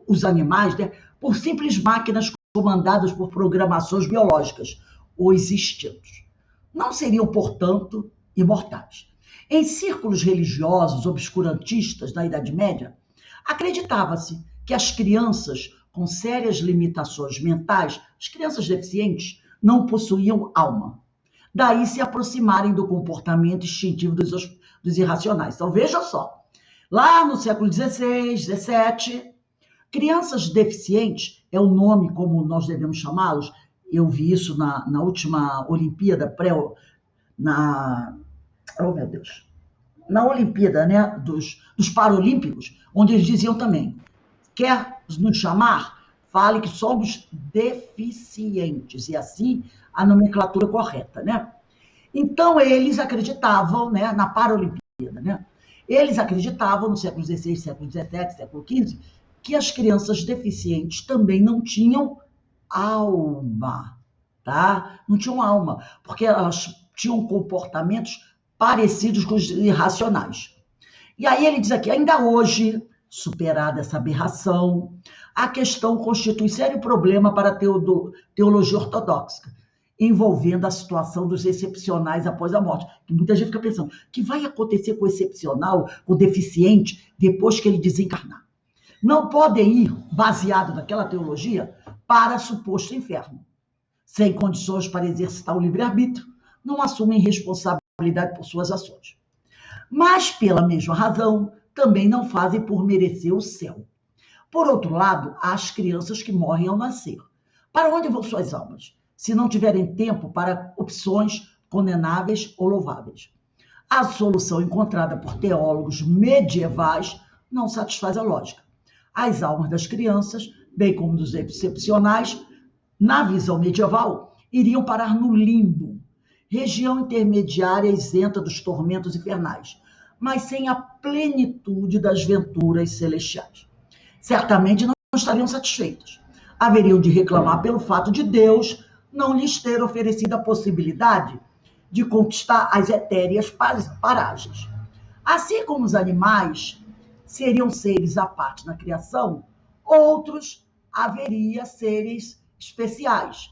Speaker 1: os animais, né, por simples máquinas comandadas por programações biológicas, os instintos. Não seriam, portanto, imortais. Em círculos religiosos obscurantistas da Idade Média, acreditava-se que as crianças com sérias limitações mentais, as crianças deficientes, não possuíam alma. Daí se aproximarem do comportamento instintivo dos irracionais. Então, veja só, lá no século XVI, XVII, crianças deficientes, é o nome como nós devemos chamá-los, eu vi isso na última Olimpíada, oh meu Deus, na Olimpíada, né, dos Paralímpicos, onde eles diziam também, quer nos chamar, fale que somos deficientes, e assim a nomenclatura correta, né? Então, eles acreditavam, né, na Paralimpíada, né? Eles acreditavam no século XVI, século XVII, século XV, que as crianças deficientes também não tinham alma, tá? Não tinham alma, porque elas tinham comportamentos parecidos com os irracionais. E aí ele diz aqui, ainda hoje, superada essa aberração, a questão constitui sério problema para a teologia ortodoxa, envolvendo a situação dos excepcionais após a morte. Que muita gente fica pensando, o que vai acontecer com o excepcional, com o deficiente, depois que ele desencarnar? Não podem ir, baseado naquela teologia, para suposto inferno. Sem condições para exercitar o livre-arbítrio, não assumem responsabilidade por suas ações. Mas, pela mesma razão, também não fazem por merecer o céu. Por outro lado, há as crianças que morrem ao nascer. Para onde vão suas almas, se não tiverem tempo para opções condenáveis ou louváveis? A solução encontrada por teólogos medievais não satisfaz a lógica. As almas das crianças, bem como dos excepcionais, na visão medieval, iriam parar no limbo, região intermediária isenta dos tormentos infernais, mas sem a plenitude das venturas celestiais. Certamente não estariam satisfeitas. Haveriam de reclamar pelo fato de Deus não lhes ter oferecido a possibilidade de conquistar as etéreas paragens. Assim como os animais seriam seres à parte na criação, outros haveria seres especiais,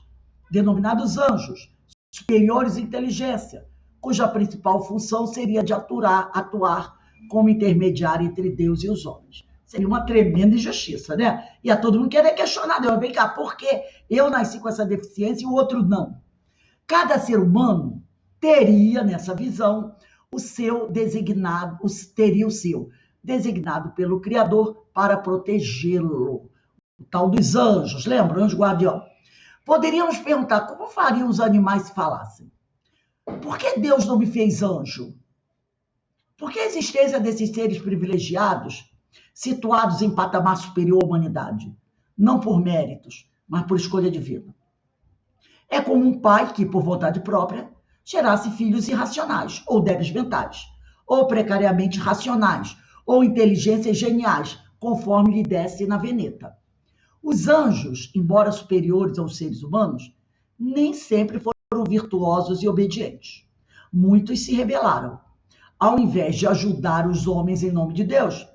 Speaker 1: denominados anjos, superiores em inteligência, cuja principal função seria de atuar como intermediário entre Deus e os homens. Seria uma tremenda injustiça, né? E a todo mundo querer questionar Deus. Vem cá, por que eu nasci com essa deficiência e o outro não? Cada ser humano teria, nessa visão, teria o seu designado pelo Criador para protegê-lo. O tal dos anjos, lembra? Anjo guardião. Poderíamos perguntar, como fariam os animais se falassem? Por que Deus não me fez anjo? Por que a existência desses seres privilegiados, situados em patamar superior à humanidade? Não por méritos, mas por escolha divina. É como um pai que, por vontade própria, gerasse filhos irracionais, ou débeis mentais, ou precariamente racionais, ou inteligências geniais, conforme lhe desse na veneta. Os anjos, embora superiores aos seres humanos, nem sempre foram virtuosos e obedientes. Muitos se rebelaram. Ao invés de ajudar os homens em nome de Deus,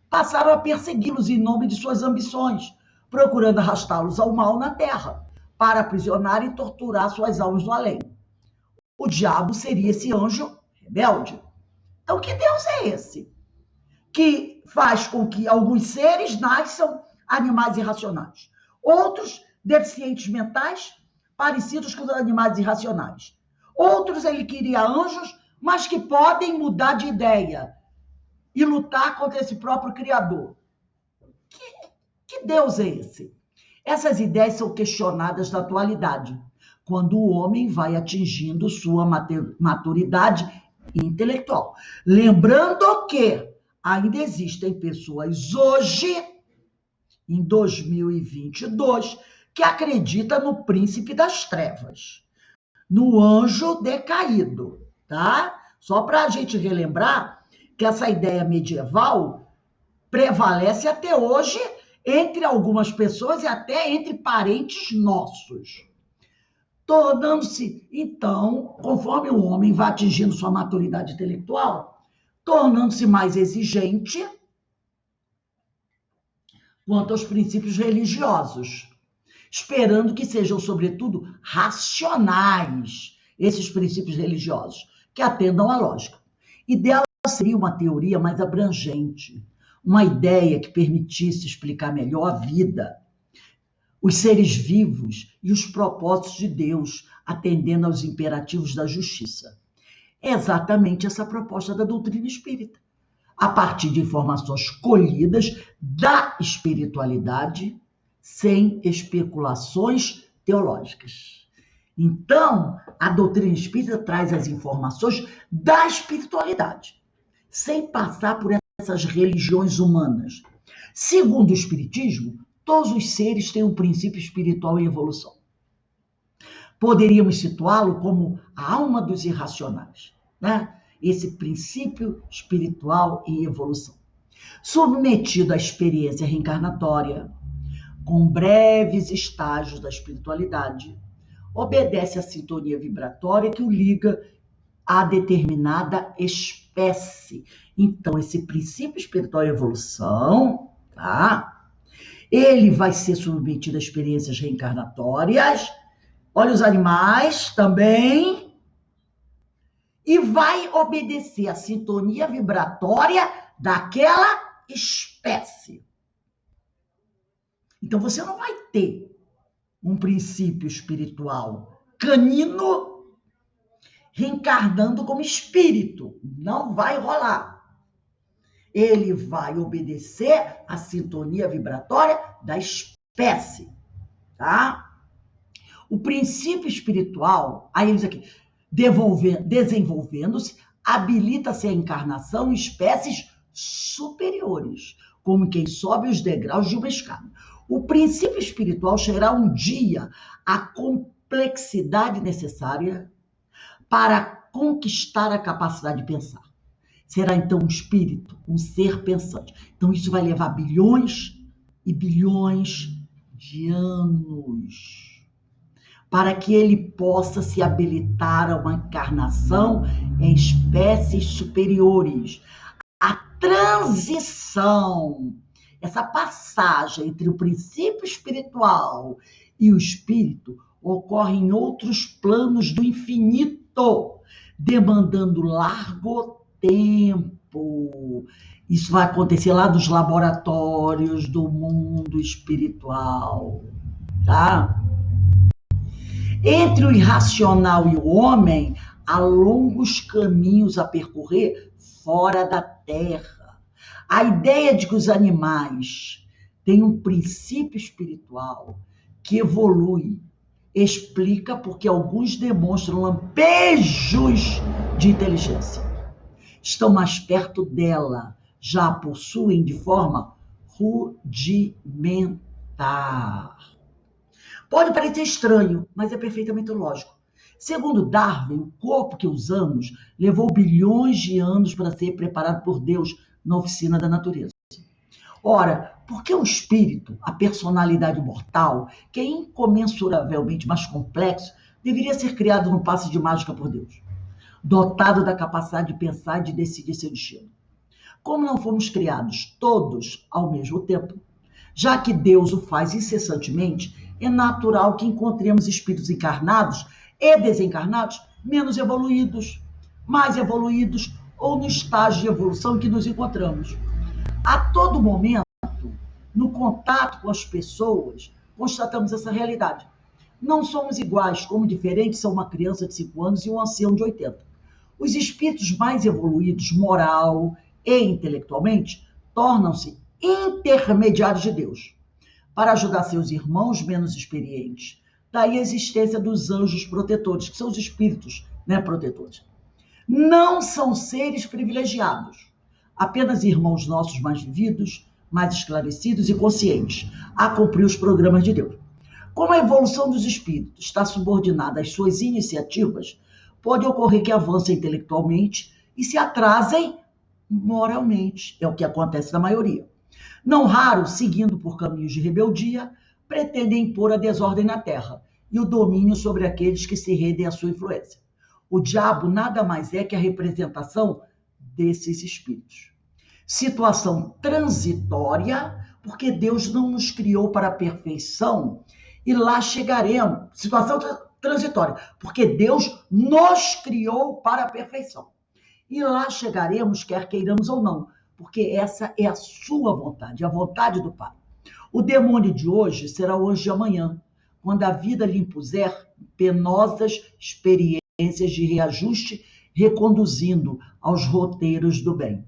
Speaker 1: passaram a persegui-los em nome de suas ambições, procurando arrastá-los ao mal na terra, para aprisionar e torturar suas almas no além. O diabo seria esse anjo rebelde. Então, que Deus é esse? Que faz com que alguns seres nasçam animais irracionais, outros deficientes mentais, parecidos com os animais irracionais. Outros ele queria anjos, mas que podem mudar de ideia e lutar contra esse próprio Criador. Que Deus é esse? Essas ideias são questionadas na atualidade, quando o homem vai atingindo sua maturidade intelectual. Lembrando que ainda existem pessoas hoje, em 2022, que acreditam no príncipe das trevas, no anjo decaído, tá? Só para a gente relembrar que essa ideia medieval prevalece até hoje entre algumas pessoas e até entre parentes nossos. Tornando-se, então, conforme o homem vai atingindo sua maturidade intelectual, tornando-se mais exigente quanto aos princípios religiosos, esperando que sejam, sobretudo, racionais esses princípios religiosos, que atendam à lógica. E dela seria uma teoria mais abrangente, uma ideia que permitisse explicar melhor a vida, os seres vivos e os propósitos de Deus, atendendo aos imperativos da justiça. É exatamente essa a proposta da doutrina espírita. A partir de informações colhidas da espiritualidade, sem especulações teológicas. Então, a doutrina espírita traz as informações da espiritualidade, sem passar por essas religiões humanas. Segundo o Espiritismo, todos os seres têm um princípio espiritual em evolução. Poderíamos situá-lo como a alma dos irracionais, né? Esse princípio espiritual em evolução. Submetido à experiência reencarnatória, com breves estágios da espiritualidade, obedece à sintonia vibratória que o liga a determinada espécie. Então, esse princípio espiritual em evolução, tá? Ele vai ser submetido a experiências reencarnatórias, olha os animais também, e vai obedecer à sintonia vibratória daquela espécie. Então, você não vai ter um princípio espiritual canino reencarnando como espírito. Não vai rolar. Ele vai obedecer à sintonia vibratória da espécie, tá? O princípio espiritual, aí eles aqui, desenvolvendo-se, habilita-se a encarnação em espécies superiores, como quem sobe os degraus de uma escada. O princípio espiritual chegará um dia à complexidade necessária para conquistar a capacidade de pensar. Será então um espírito, um ser pensante. Então isso vai levar bilhões e bilhões de anos para que ele possa se habilitar a uma encarnação em espécies superiores. A transição, essa passagem entre o princípio espiritual e o espírito ocorre em outros planos do infinito, demandando largo tempo. Isso vai acontecer lá nos laboratórios do mundo espiritual, tá? Entre o irracional e o homem, há longos caminhos a percorrer fora da Terra. A ideia de que os animais têm um princípio espiritual que evolui explica porque alguns demonstram lampejos de inteligência. Estão mais perto dela, já a possuem de forma rudimentar. Pode parecer estranho, mas é perfeitamente lógico. Segundo Darwin, o corpo que usamos levou bilhões de anos para ser preparado por Deus na oficina da natureza. Ora, por que o espírito, a personalidade mortal, que é incomensuravelmente mais complexo, deveria ser criado num passe de mágica por Deus, dotado da capacidade de pensar e de decidir seu destino? Como não fomos criados todos ao mesmo tempo, já que Deus o faz incessantemente, é natural que encontremos espíritos encarnados e desencarnados menos evoluídos, mais evoluídos ou no estágio de evolução que nos encontramos. A todo momento, no contato com as pessoas, constatamos essa realidade. Não somos iguais, como diferentes são uma criança de 5 anos e um ancião de 80. Os espíritos mais evoluídos, moral e intelectualmente, tornam-se intermediários de Deus, para ajudar seus irmãos menos experientes. Daí a existência dos anjos protetores, que são os espíritos, protetores. Não são seres privilegiados, apenas irmãos nossos mais vividos, mais esclarecidos e conscientes, a cumprir os programas de Deus. Como a evolução dos espíritos está subordinada às suas iniciativas, pode ocorrer que avancem intelectualmente e se atrasem moralmente. É o que acontece na maioria. Não raro, seguindo por caminhos de rebeldia, pretendem impor a desordem na terra e o domínio sobre aqueles que se rendem à sua influência. O diabo nada mais é que a representação desses espíritos. Situação transitória, porque Deus não nos criou para a perfeição e lá chegaremos. Situação transitória, porque Deus nos criou para a perfeição. E lá chegaremos, quer queiramos ou não, porque essa é a sua vontade, a vontade do Pai. O demônio de hoje será o anjo de amanhã, quando a vida lhe impuser penosas experiências de reajuste, reconduzindo aos roteiros do bem.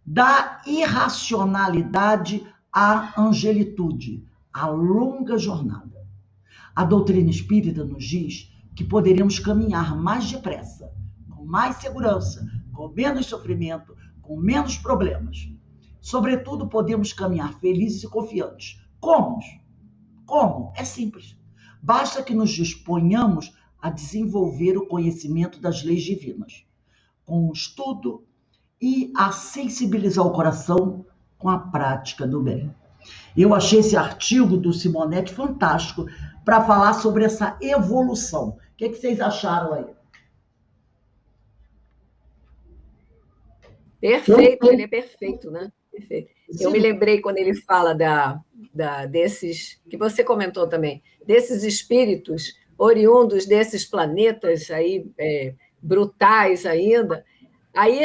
Speaker 1: Da irracionalidade à angelitude, a longa jornada. A doutrina espírita nos diz que poderemos caminhar mais depressa, com mais segurança, com menos sofrimento, com menos problemas. Sobretudo, podemos caminhar felizes e confiantes. Como? Como? É simples. Basta que nos disponhamos a desenvolver o conhecimento das leis divinas, com o estudo e a sensibilizar o coração com a prática do bem. Eu achei esse artigo do Simonetti fantástico para falar sobre essa evolução. O que vocês acharam aí?
Speaker 3: Perfeito, ele é perfeito, né? Perfeito. Eu me lembrei quando ele fala desses, que você comentou também, desses espíritos oriundos desses planetas aí, brutais ainda. Aí,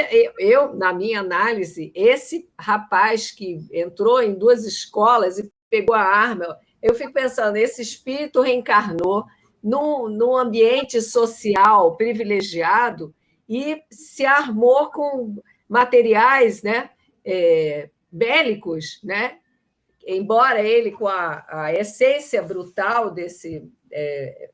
Speaker 3: na minha análise, esse rapaz que entrou em 2 escolas e pegou a arma, eu fico pensando, esse espírito reencarnou num ambiente social privilegiado e se armou com materiais, né, bélicos, né? Embora ele, com a essência brutal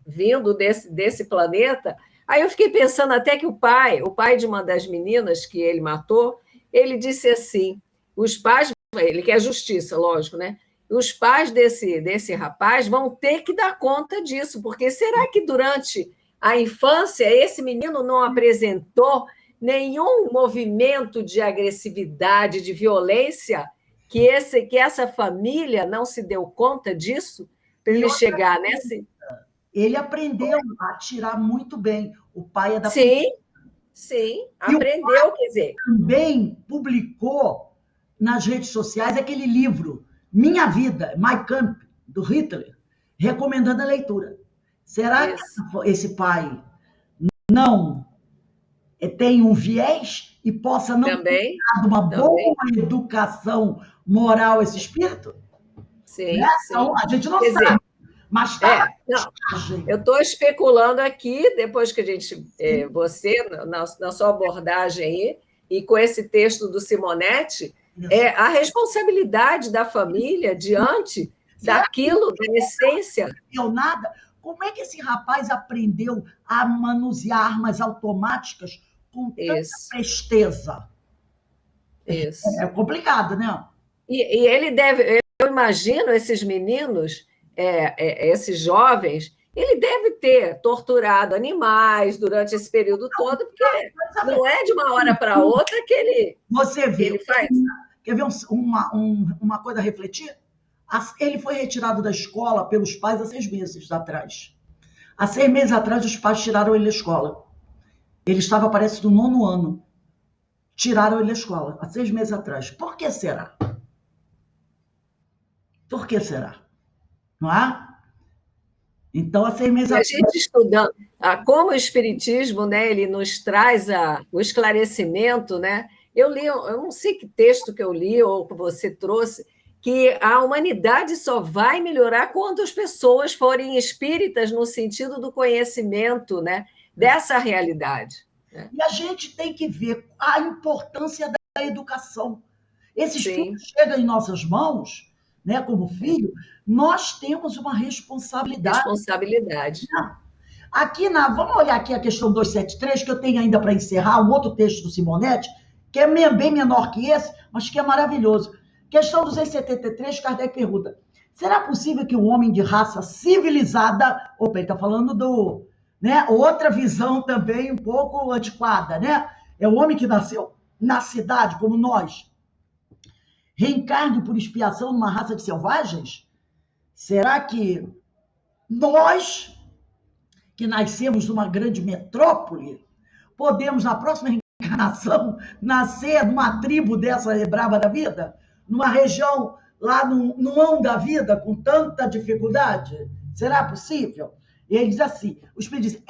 Speaker 3: vindo desse planeta. Aí eu fiquei pensando até que o pai de uma das meninas que ele matou, ele disse assim, os pais, ele quer justiça, lógico, né? Os pais desse rapaz vão ter que dar conta disso, porque será que durante a infância esse menino não apresentou nenhum movimento de agressividade, de violência, que essa família não se deu conta disso, para ele chegar nesse...
Speaker 1: Ele aprendeu a atirar muito bem. O pai é da
Speaker 3: polícia. Sim, aprendeu, quer dizer.
Speaker 1: Também publicou nas redes sociais aquele livro, Minha Vida, Mein Kampf, do Hitler, recomendando a leitura. Será que esse pai não tem um viés e possa não ter dado uma boa educação moral a esse espírito?
Speaker 3: Sim,
Speaker 1: né?
Speaker 3: sim.
Speaker 1: Então, a gente não sabe. Mas tá.
Speaker 3: Eu estou especulando aqui, depois que a gente, você, na sua abordagem aí, e com esse texto do Simonetti, a responsabilidade da família diante daquilo, da essência.
Speaker 1: Não nada. Como é que esse rapaz aprendeu a manusear armas automáticas com tanta presteza?
Speaker 3: Isso.
Speaker 1: É complicado, né?
Speaker 3: E ele deve, eu imagino esses meninos, esses jovens, ele deve ter torturado animais durante esse período todo, porque não é de uma hora para outra que ele, ele faz.
Speaker 1: Quer ver uma coisa a refletir? Ele foi retirado da escola pelos pais há 6 meses atrás. Há 6 meses atrás, os pais tiraram ele da escola. Ele estava, parece, no 9º ano. Tiraram ele da escola, há 6 meses atrás. Por que será? Por que será? Não é? Então, há 6 meses atrás...
Speaker 3: A gente estudando como o Espiritismo, né, ele nos traz o esclarecimento, né? Eu não sei que texto que eu li ou que você trouxe, que a humanidade só vai melhorar quando as pessoas forem espíritas no sentido do conhecimento, né, dessa realidade. Né?
Speaker 1: E a gente tem que ver a importância da educação. Esse estudo chega em nossas mãos, né, como filho, nós temos uma responsabilidade. Aqui vamos olhar aqui a questão 273, que eu tenho ainda para encerrar, um outro texto do Simonetti, que é bem menor que esse, mas que é maravilhoso. Questão 273, Kardec pergunta, será possível que um homem de raça civilizada, opa, ele está falando né, outra visão também um pouco antiquada, né? É o homem que nasceu na cidade, como nós, reencarne por expiação numa raça de selvagens? Será que nós, que nascemos numa grande metrópole, podemos, na próxima reencarnação, nascer numa tribo dessa braba da vida? Numa região lá no ão da vida, com tanta dificuldade? Será possível? Ele diz assim, o espírito diz,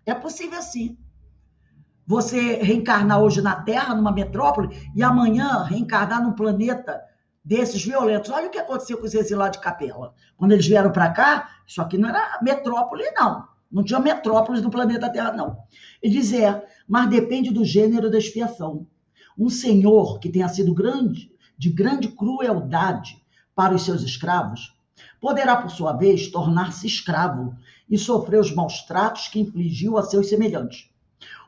Speaker 1: é possível sim. Você reencarnar hoje na Terra, numa metrópole, e amanhã reencarnar num planeta desses violentos. Olha o que aconteceu com os exilados de Capela. Quando eles vieram para cá, isso aqui não era metrópole, não. Não tinha metrópoles no planeta Terra, não. Ele diz, mas depende do gênero da expiação. Um senhor que tenha sido de grande crueldade para os seus escravos, poderá, por sua vez, tornar-se escravo e sofrer os maus tratos que infligiu a seus semelhantes.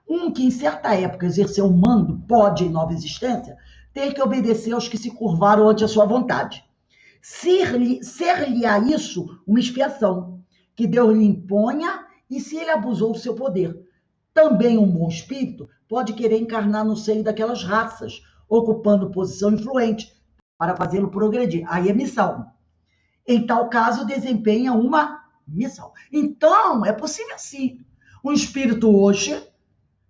Speaker 1: Um que, em certa época, exerceu o mando, pode, em nova existência, ter que obedecer aos que se curvaram ante a sua vontade. Ser-lhe-á isso uma expiação, que Deus lhe imponha, e se ele abusou do seu poder. Também um bom espírito pode querer encarnar no seio daquelas raças, ocupando posição influente, para fazê-lo progredir. Aí é missão. Em tal caso, desempenha uma missão. Então, é possível sim. Um espírito hoje,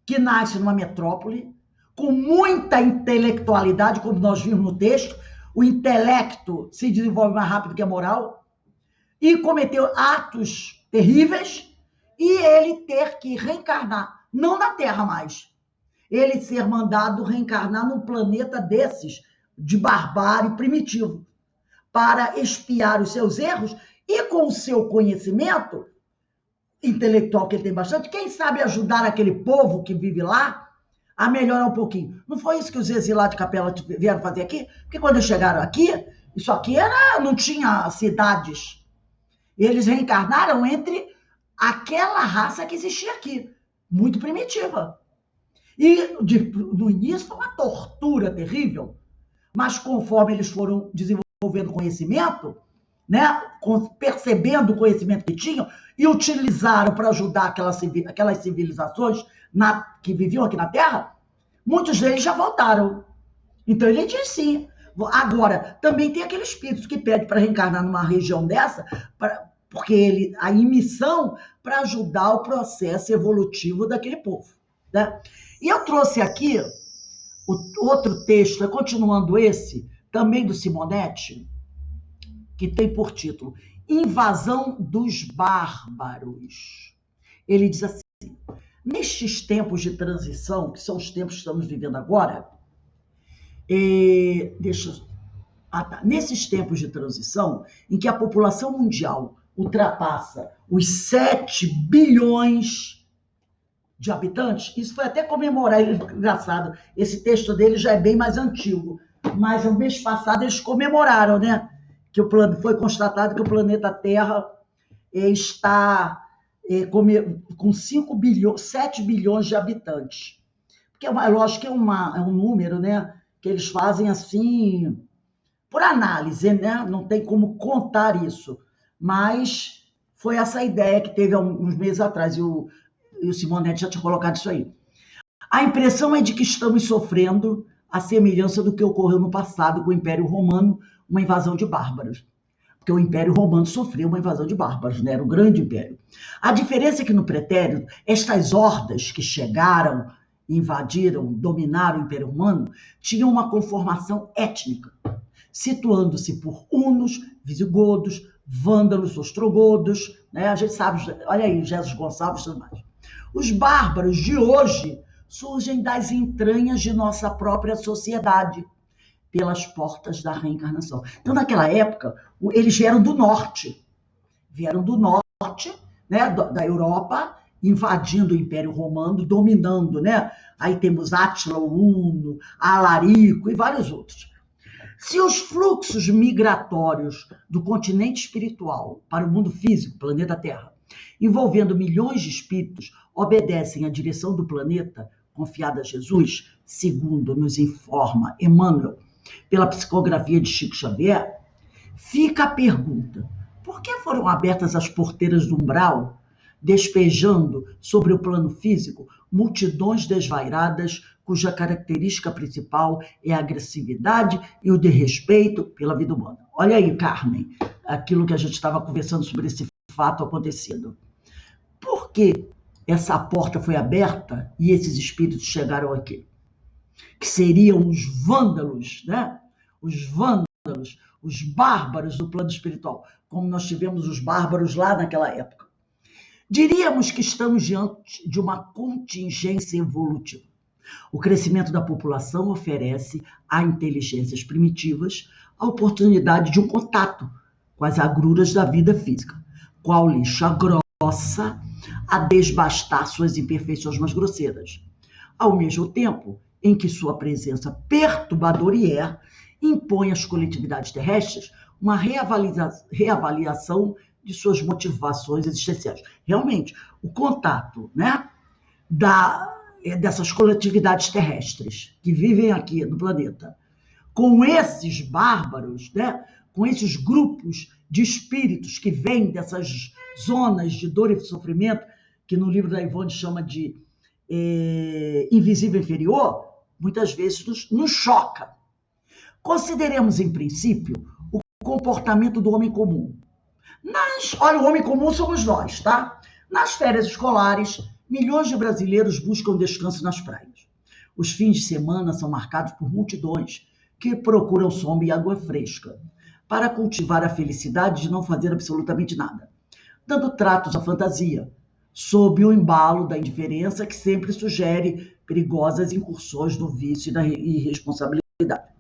Speaker 1: que nasce numa metrópole, com muita intelectualidade, como nós vimos no texto, o intelecto se desenvolve mais rápido que a moral, e cometeu atos terríveis, e ele ter que reencarnar, não na Terra mais, ele ser mandado reencarnar num planeta desses, de barbárie primitivo, para expiar os seus erros, e com o seu conhecimento intelectual, que ele tem bastante, quem sabe ajudar aquele povo que vive lá a melhorar um pouquinho. Não foi isso que os exilados de Capela vieram fazer aqui? Porque quando eles chegaram aqui, isso aqui não tinha cidades. Eles reencarnaram entre aquela raça que existia aqui, muito primitiva. E no início foi uma tortura terrível, mas conforme eles foram desenvolvendo conhecimento, né, percebendo o conhecimento que tinham e utilizaram para ajudar aquelas civilizações que viviam aqui na Terra, muitos deles já voltaram. Então ele diz sim. Agora, também tem aquele espírito que pede para reencarnar numa região dessa, porque a missão para ajudar o processo evolutivo daquele povo, né? E eu trouxe aqui outro texto, continuando esse, também do Simonetti, que tem por título Invasão dos Bárbaros. Ele diz assim, nestes tempos de transição, que são os tempos que estamos vivendo agora, nesses tempos de transição, em que a população mundial ultrapassa os 7 bilhões de habitantes, isso foi até comemorar, engraçado, esse texto dele já é bem mais antigo, mas no mês passado eles comemoraram, né? Que foi constatado que o planeta Terra está com 7 bilhões de habitantes. Porque lógico que é um número, né, que eles fazem assim, por análise, né? Não tem como contar isso. Mas foi essa ideia que teve há uns meses atrás, e o Simonetti já tinha colocado isso aí. A impressão é de que estamos sofrendo a semelhança do que ocorreu no passado com o Império Romano, uma invasão de bárbaros. Porque o Império Romano sofreu uma invasão de bárbaros, né? Era um grande império. A diferença é que no pretérito, estas hordas que chegaram, invadiram, dominaram o Império Romano, tinham uma conformação étnica, situando-se por hunos, visigodos, vândalos, ostrogodos, né? A gente sabe, olha aí, Jesus Gonçalves e tudo mais. Os bárbaros de hoje surgem das entranhas de nossa própria sociedade, pelas portas da reencarnação. Então, naquela época, eles vieram do norte, né, da Europa, invadindo o Império Romano, dominando, né? Aí temos Átila o Huno, Alarico e vários outros. Se os fluxos migratórios do continente espiritual para o mundo físico, planeta Terra, envolvendo milhões de espíritos, obedecem à direção do planeta confiada a Jesus, segundo nos informa Emmanuel, pela psicografia de Chico Xavier, fica a pergunta: por que foram abertas as porteiras do umbral, despejando sobre o plano físico multidões desvairadas, cuja característica principal é a agressividade e o desrespeito pela vida humana? Olha aí, Carmen, aquilo que a gente estava conversando sobre esse fato acontecido. Por que essa porta foi aberta e esses espíritos chegaram aqui? Que seriam os vândalos, né? Os vândalos, os bárbaros do plano espiritual, como nós tivemos os bárbaros lá naquela época. Diríamos que estamos diante de uma contingência evolutiva. O crescimento da população oferece a inteligências primitivas a oportunidade de um contato com as agruras da vida física, qual lixa grossa a desbastar suas imperfeições mais grosseiras, ao mesmo tempo em que sua presença perturbadora impõe às coletividades terrestres uma reavaliação de suas motivações existenciais. Realmente, o contato, né, dessas coletividades terrestres que vivem aqui no planeta com esses bárbaros, né, com esses grupos de espíritos que vêm dessas zonas de dor e sofrimento, que no livro da Ivone chama de invisível inferior, muitas vezes nos choca. Consideremos, em princípio, o comportamento do homem comum. Olha, o homem comum somos nós, tá? Nas férias escolares, milhões de brasileiros buscam descanso nas praias. Os fins de semana são marcados por multidões que procuram sombra e água fresca para cultivar a felicidade de não fazer absolutamente nada, dando tratos à fantasia, sob o embalo da indiferença que sempre sugere perigosas incursões no vício e na irresponsabilidade.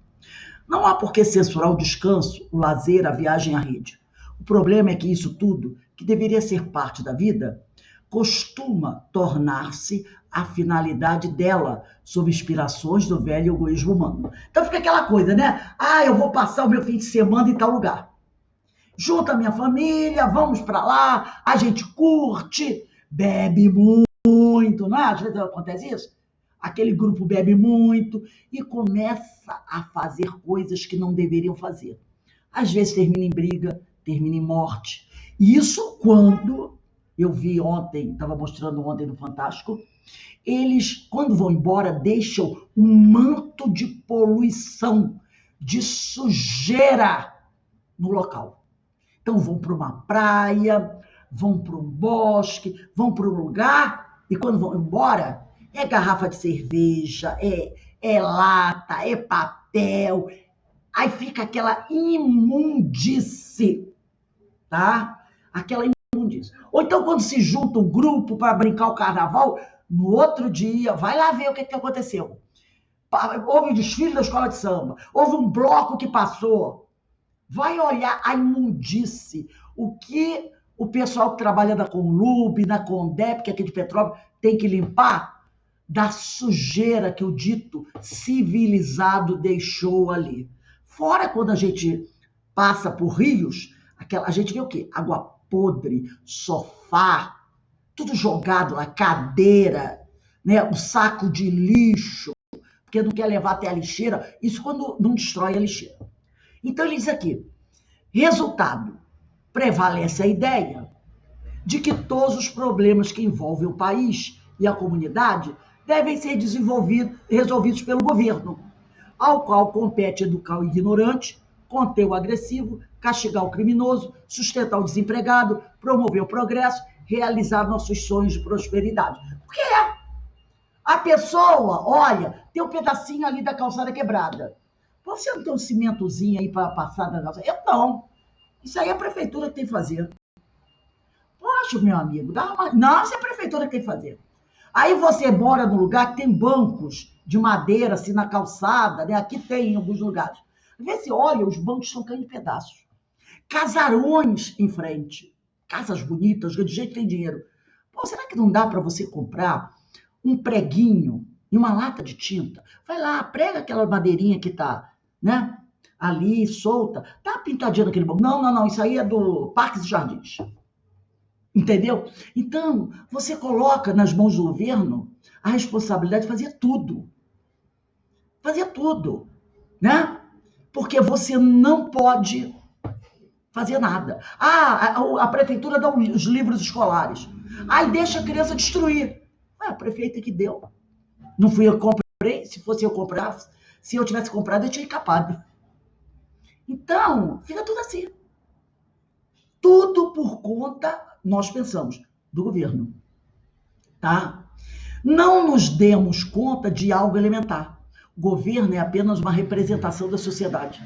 Speaker 1: Não há por que censurar o descanso, o lazer, a viagem à rede. O problema é que isso tudo, que deveria ser parte da vida, costuma tornar-se a finalidade dela, sob inspirações do velho egoísmo humano. Então fica aquela coisa, né? Eu vou passar o meu fim de semana em tal lugar. Junta a minha família, vamos para lá, a gente curte, bebe muito, não é? Às vezes acontece isso. Aquele grupo bebe muito e começa a fazer coisas que não deveriam fazer. Às vezes termina em briga, termina em morte. E isso quando, eu vi ontem, estava mostrando ontem no Fantástico, eles, quando vão embora, deixam um manto de poluição, de sujeira no local. Então vão para uma praia, vão para um bosque, vão para um lugar, e quando vão embora, é garrafa de cerveja, é lata, é papel, aí fica aquela imundície, tá? Aquela imundície. Ou então, quando se junta um grupo para brincar o carnaval, no outro dia, vai lá ver o que aconteceu. Houve um desfile da escola de samba, houve um bloco que passou. Vai olhar a imundície, o que o pessoal que trabalha na Conlub, na Condep, que é aqui de Petrópolis, tem que limpar da sujeira que o dito civilizado deixou ali. Fora quando a gente passa por rios, a gente vê o quê? Água podre, sofá, tudo jogado lá, cadeira, né? Um saco de lixo, porque não quer levar até a lixeira. Isso quando não destrói a lixeira. Então ele diz aqui, resultado, prevalece a ideia de que todos os problemas que envolvem o país e a comunidade devem ser resolvidos pelo governo, ao qual compete educar o ignorante, conter o agressivo, castigar o criminoso, sustentar o desempregado, promover o progresso, realizar nossos sonhos de prosperidade. Porque a pessoa, olha, tem um pedacinho ali da calçada quebrada. Você não tem um cimentozinho aí para passar da calçada? Eu não. Isso aí é a prefeitura que tem que fazer. Poxa, meu amigo, não, isso é a prefeitura que tem que fazer. Aí você mora num lugar que tem bancos de madeira, assim, na calçada, né? Aqui tem em alguns lugares. Às vezes você olha, os bancos estão caindo em pedaços. Casarões em frente. Casas bonitas, de gente que tem dinheiro. Pô, será que não dá para você comprar um preguinho e uma lata de tinta? Vai lá, prega aquela madeirinha que tá, né? Ali, solta. Tá pintadinha naquele banco. Não, isso aí é do Parques e Jardins. Entendeu? Então, você coloca nas mãos do governo a responsabilidade de fazer tudo. Fazer tudo, né? Porque você não pode fazer nada. A prefeitura dá os livros escolares. Aí deixa a criança destruir. A prefeita que deu. Não fui eu que comprei. Se fosse eu comprar, se eu tivesse comprado, eu tinha encapado. Então, fica tudo assim. Tudo por conta, nós pensamos, do governo. Tá? Não nos demos conta de algo elementar. O governo é apenas uma representação da sociedade.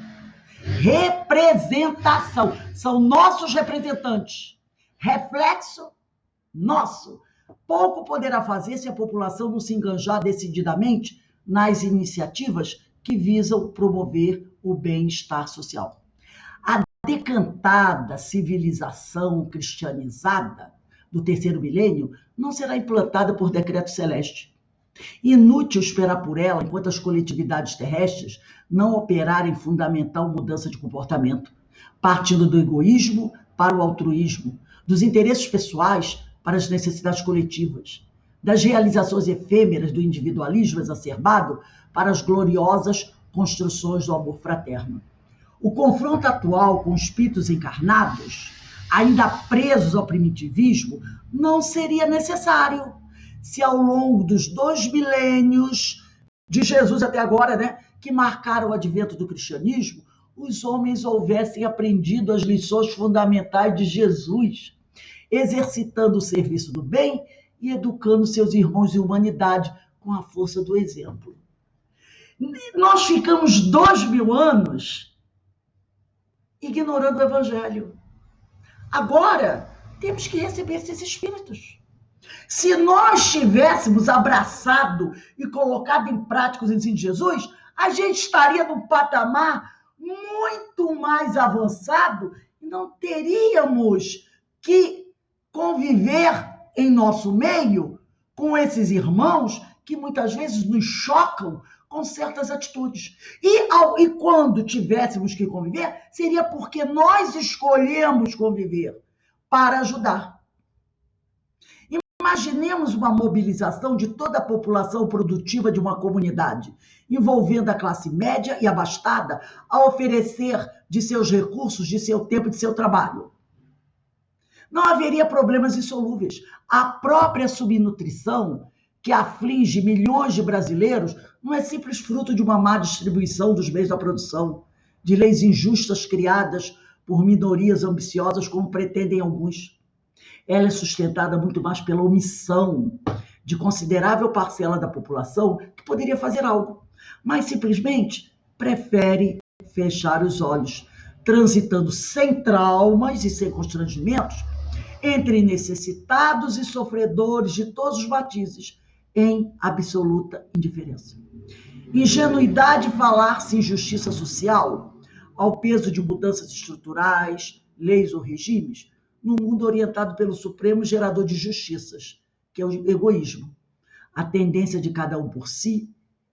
Speaker 1: Representação. São nossos representantes. Reflexo nosso, pouco poderá fazer se a população não se enganjar decididamente nas iniciativas que visam promover o bem-estar social. A decantada civilização cristianizada do terceiro milênio não será implantada por decreto celeste. Inútil esperar por ela enquanto as coletividades terrestres não operarem fundamental mudança de comportamento, partindo do egoísmo para o altruísmo, dos interesses pessoais para as necessidades coletivas, das realizações efêmeras do individualismo exacerbado para as gloriosas construções do amor fraterno. O confronto atual com espíritos encarnados, ainda presos ao primitivismo, não seria necessário se ao longo dos 2 milênios de Jesus até agora, né, que marcaram o advento do cristianismo, os homens houvessem aprendido as lições fundamentais de Jesus, exercitando o serviço do bem e educando seus irmãos em humanidade com a força do exemplo. Nós ficamos 2000 anos ignorando o Evangelho. Agora, temos que receber esses espíritos. Se nós tivéssemos abraçado e colocado em prática os ensinos de Jesus, a gente estaria num patamar muito mais avançado e não teríamos que conviver em nosso meio com esses irmãos que muitas vezes nos chocam com certas atitudes. E quando tivéssemos que conviver, seria porque nós escolhemos conviver para ajudar. Imaginemos uma mobilização de toda a população produtiva de uma comunidade, envolvendo a classe média e abastada a oferecer de seus recursos, de seu tempo e de seu trabalho. Não haveria problemas insolúveis. A própria subnutrição que aflige milhões de brasileiros não é simples fruto de uma má distribuição dos meios da produção, de leis injustas criadas por minorias ambiciosas, como pretendem alguns. Ela é sustentada muito mais pela omissão de considerável parcela da população que poderia fazer algo, mas simplesmente prefere fechar os olhos, transitando sem traumas e sem constrangimentos entre necessitados e sofredores de todos os matizes, em absoluta indiferença. Ingenuidade falar-se em justiça social ao peso de mudanças estruturais, leis ou regimes, num mundo orientado pelo supremo gerador de justiças, que é o egoísmo, a tendência de cada um por si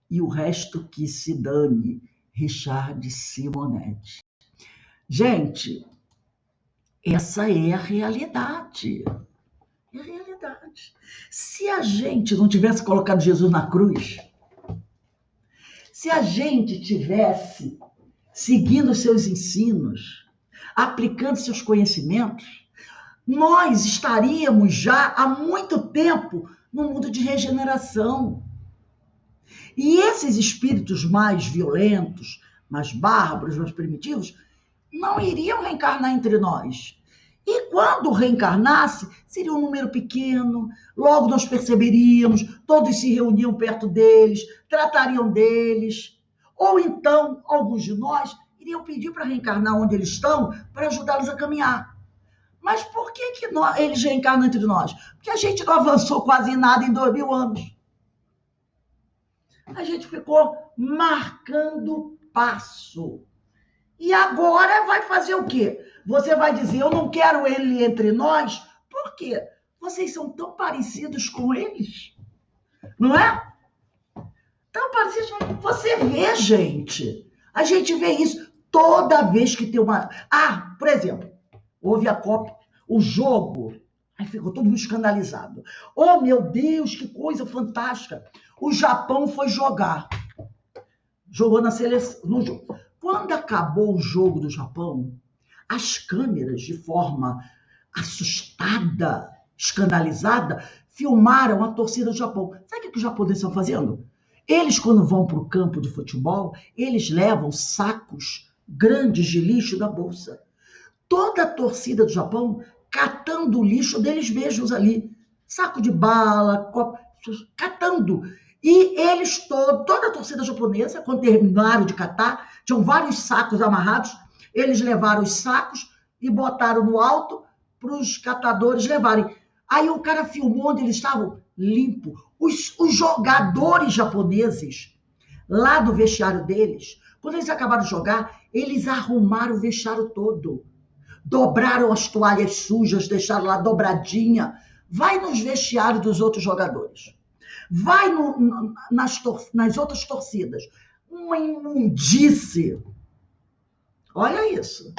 Speaker 1: e o resto que se dane. Richard Simonetti. Gente, essa é a realidade. É a realidade. Se a gente não tivesse colocado Jesus na cruz, se a gente tivesse seguindo seus ensinos, aplicando seus conhecimentos, nós estaríamos já há muito tempo no mundo de regeneração. E esses espíritos mais violentos, mais bárbaros, mais primitivos, não iriam reencarnar entre nós. E quando reencarnasse, seria um número pequeno, logo nós perceberíamos, todos se reuniam perto deles, tratariam deles. Ou então, alguns de nós iriam pedir para reencarnar onde eles estão, para ajudá-los a caminhar. Mas por que eles reencarnam entre nós? Porque a gente não avançou quase nada em 2000 anos. A gente ficou marcando passo. E agora vai fazer o quê? Você vai dizer, eu não quero ele entre nós. Por quê? Vocês são tão parecidos com eles. Não é? Tão parecidos. Você vê, gente. A gente vê isso toda vez que tem uma... por exemplo, houve a Copa, o jogo. Aí ficou todo mundo escandalizado. Oh, meu Deus, que coisa fantástica. O Japão foi jogar. Jogou na seleção, no jogo. Quando acabou o jogo do Japão, as câmeras, de forma assustada, escandalizada, filmaram a torcida do Japão. Sabe o que os japoneses estão fazendo? Eles, quando vão para o campo de futebol, eles levam sacos grandes de lixo da bolsa. Toda a torcida do Japão catando o lixo deles mesmos ali. Saco de bala, copo, catando. E eles, toda a torcida japonesa, quando terminaram de catar, tinham vários sacos amarrados, eles levaram os sacos e botaram no alto para os catadores levarem. Aí o cara filmou onde eles estavam limpo. Os jogadores japoneses, lá do vestiário deles, quando eles acabaram de jogar, eles arrumaram o vestiário todo. Dobraram as toalhas sujas, deixaram lá dobradinha. Vai nos vestiários dos outros jogadores. Vai nas outras torcidas. Uma imundice. Olha isso.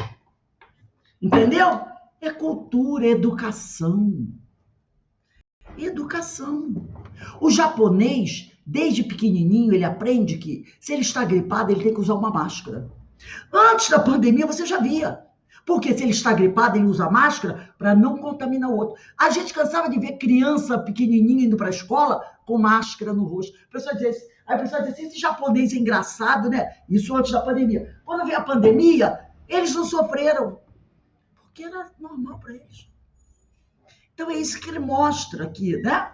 Speaker 1: Entendeu? É cultura, é educação. Educação. O japonês, desde pequenininho, ele aprende que se ele está gripado, ele tem que usar uma máscara. Antes da pandemia, você já via. Porque se ele está gripado, ele usa máscara para não contaminar o outro. A gente cansava de ver criança pequenininha indo para a escola com máscara no rosto. Aí a pessoa dizia, esse japonês é engraçado, né? Isso antes da pandemia. Quando veio a pandemia, eles não sofreram. Porque era normal para eles. Então é isso que ele mostra aqui, né?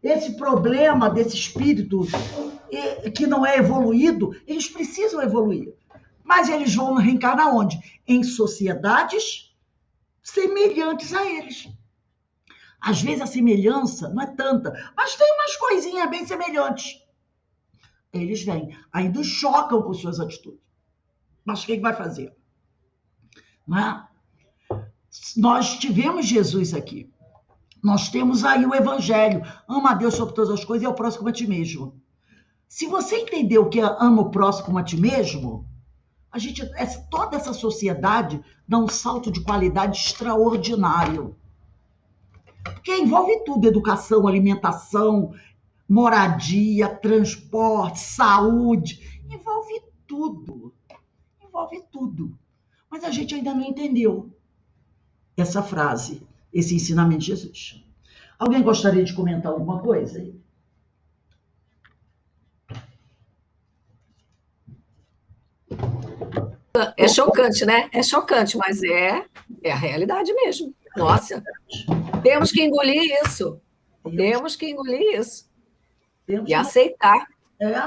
Speaker 1: Esse problema desse espírito que não é evoluído, eles precisam evoluir. Mas eles vão reencarnar onde? Em sociedades semelhantes a eles. Às vezes a semelhança não é tanta, mas tem umas coisinhas bem semelhantes. Eles vêm, ainda chocam com suas atitudes. Mas o que vai fazer? Não é? Nós tivemos Jesus aqui. Nós temos aí o Evangelho. Ama a Deus sobre todas as coisas e ao próximo a ti mesmo. Se você entender o que é ama o próximo a ti mesmo, toda essa sociedade dá um salto de qualidade extraordinário. Porque envolve tudo, educação, alimentação, moradia, transporte, saúde, envolve tudo. Envolve tudo. Mas a gente ainda não entendeu essa frase, esse ensinamento de Jesus. Alguém gostaria de comentar alguma coisa aí?
Speaker 3: É chocante, né? É chocante, mas é a realidade mesmo. Nossa, temos que engolir isso. Temos que engolir isso. E aceitar.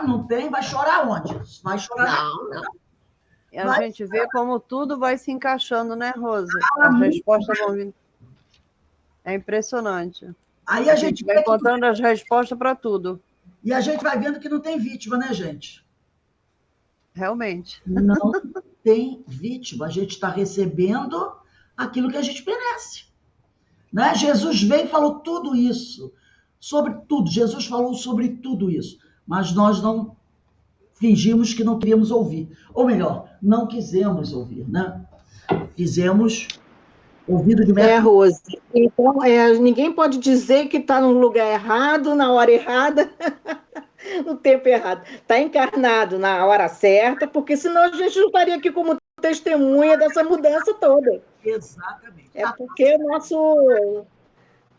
Speaker 1: Não tem, vai chorar onde? Vai chorar.
Speaker 3: Não.
Speaker 4: E a gente vê como tudo vai se encaixando, né, Rose? As respostas vão vindo. É impressionante.
Speaker 1: Aí a gente
Speaker 4: vai encontrando as respostas para tudo.
Speaker 1: E a gente vai vendo que não tem vítima, né, gente?
Speaker 4: Realmente.
Speaker 1: Não tem vítima. A gente está recebendo aquilo que a gente merece. Né? Jesus veio e falou tudo isso. Sobre tudo. Jesus falou sobre tudo isso. Mas nós não fingimos que não queríamos ouvir. Ou melhor, não quisemos ouvir, né? Fizemos ouvido de merda.
Speaker 5: Rose. Então, ninguém pode dizer que está no lugar errado, na hora errada, no tempo errado. Está encarnado na hora certa, porque senão a gente não estaria aqui como testemunha dessa mudança toda.
Speaker 1: Exatamente.
Speaker 5: É porque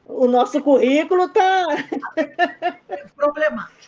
Speaker 5: o nosso currículo está
Speaker 1: problemático.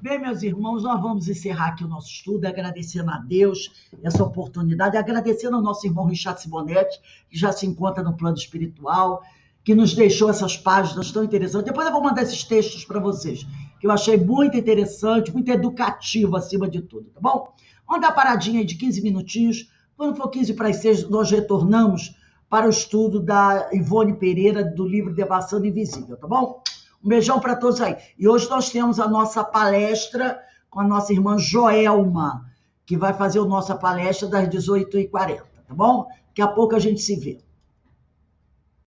Speaker 1: Bem, meus irmãos, nós vamos encerrar aqui o nosso estudo, agradecendo a Deus essa oportunidade, agradecendo ao nosso irmão Richard Simonetti, que já se encontra no plano espiritual, que nos deixou essas páginas tão interessantes. Depois eu vou mandar esses textos para vocês, que eu achei muito interessante, muito educativo acima de tudo, tá bom? Vamos dar uma paradinha aí de 15 minutinhos. Quando for 15 para as 6, nós retornamos para o estudo da Ivone Pereira, do livro Devassando Invisível, tá bom? Um beijão para todos aí. E hoje nós temos a nossa palestra com a nossa irmã Joelma, que vai fazer a nossa palestra das 18h40, tá bom? Daqui a pouco a gente se vê.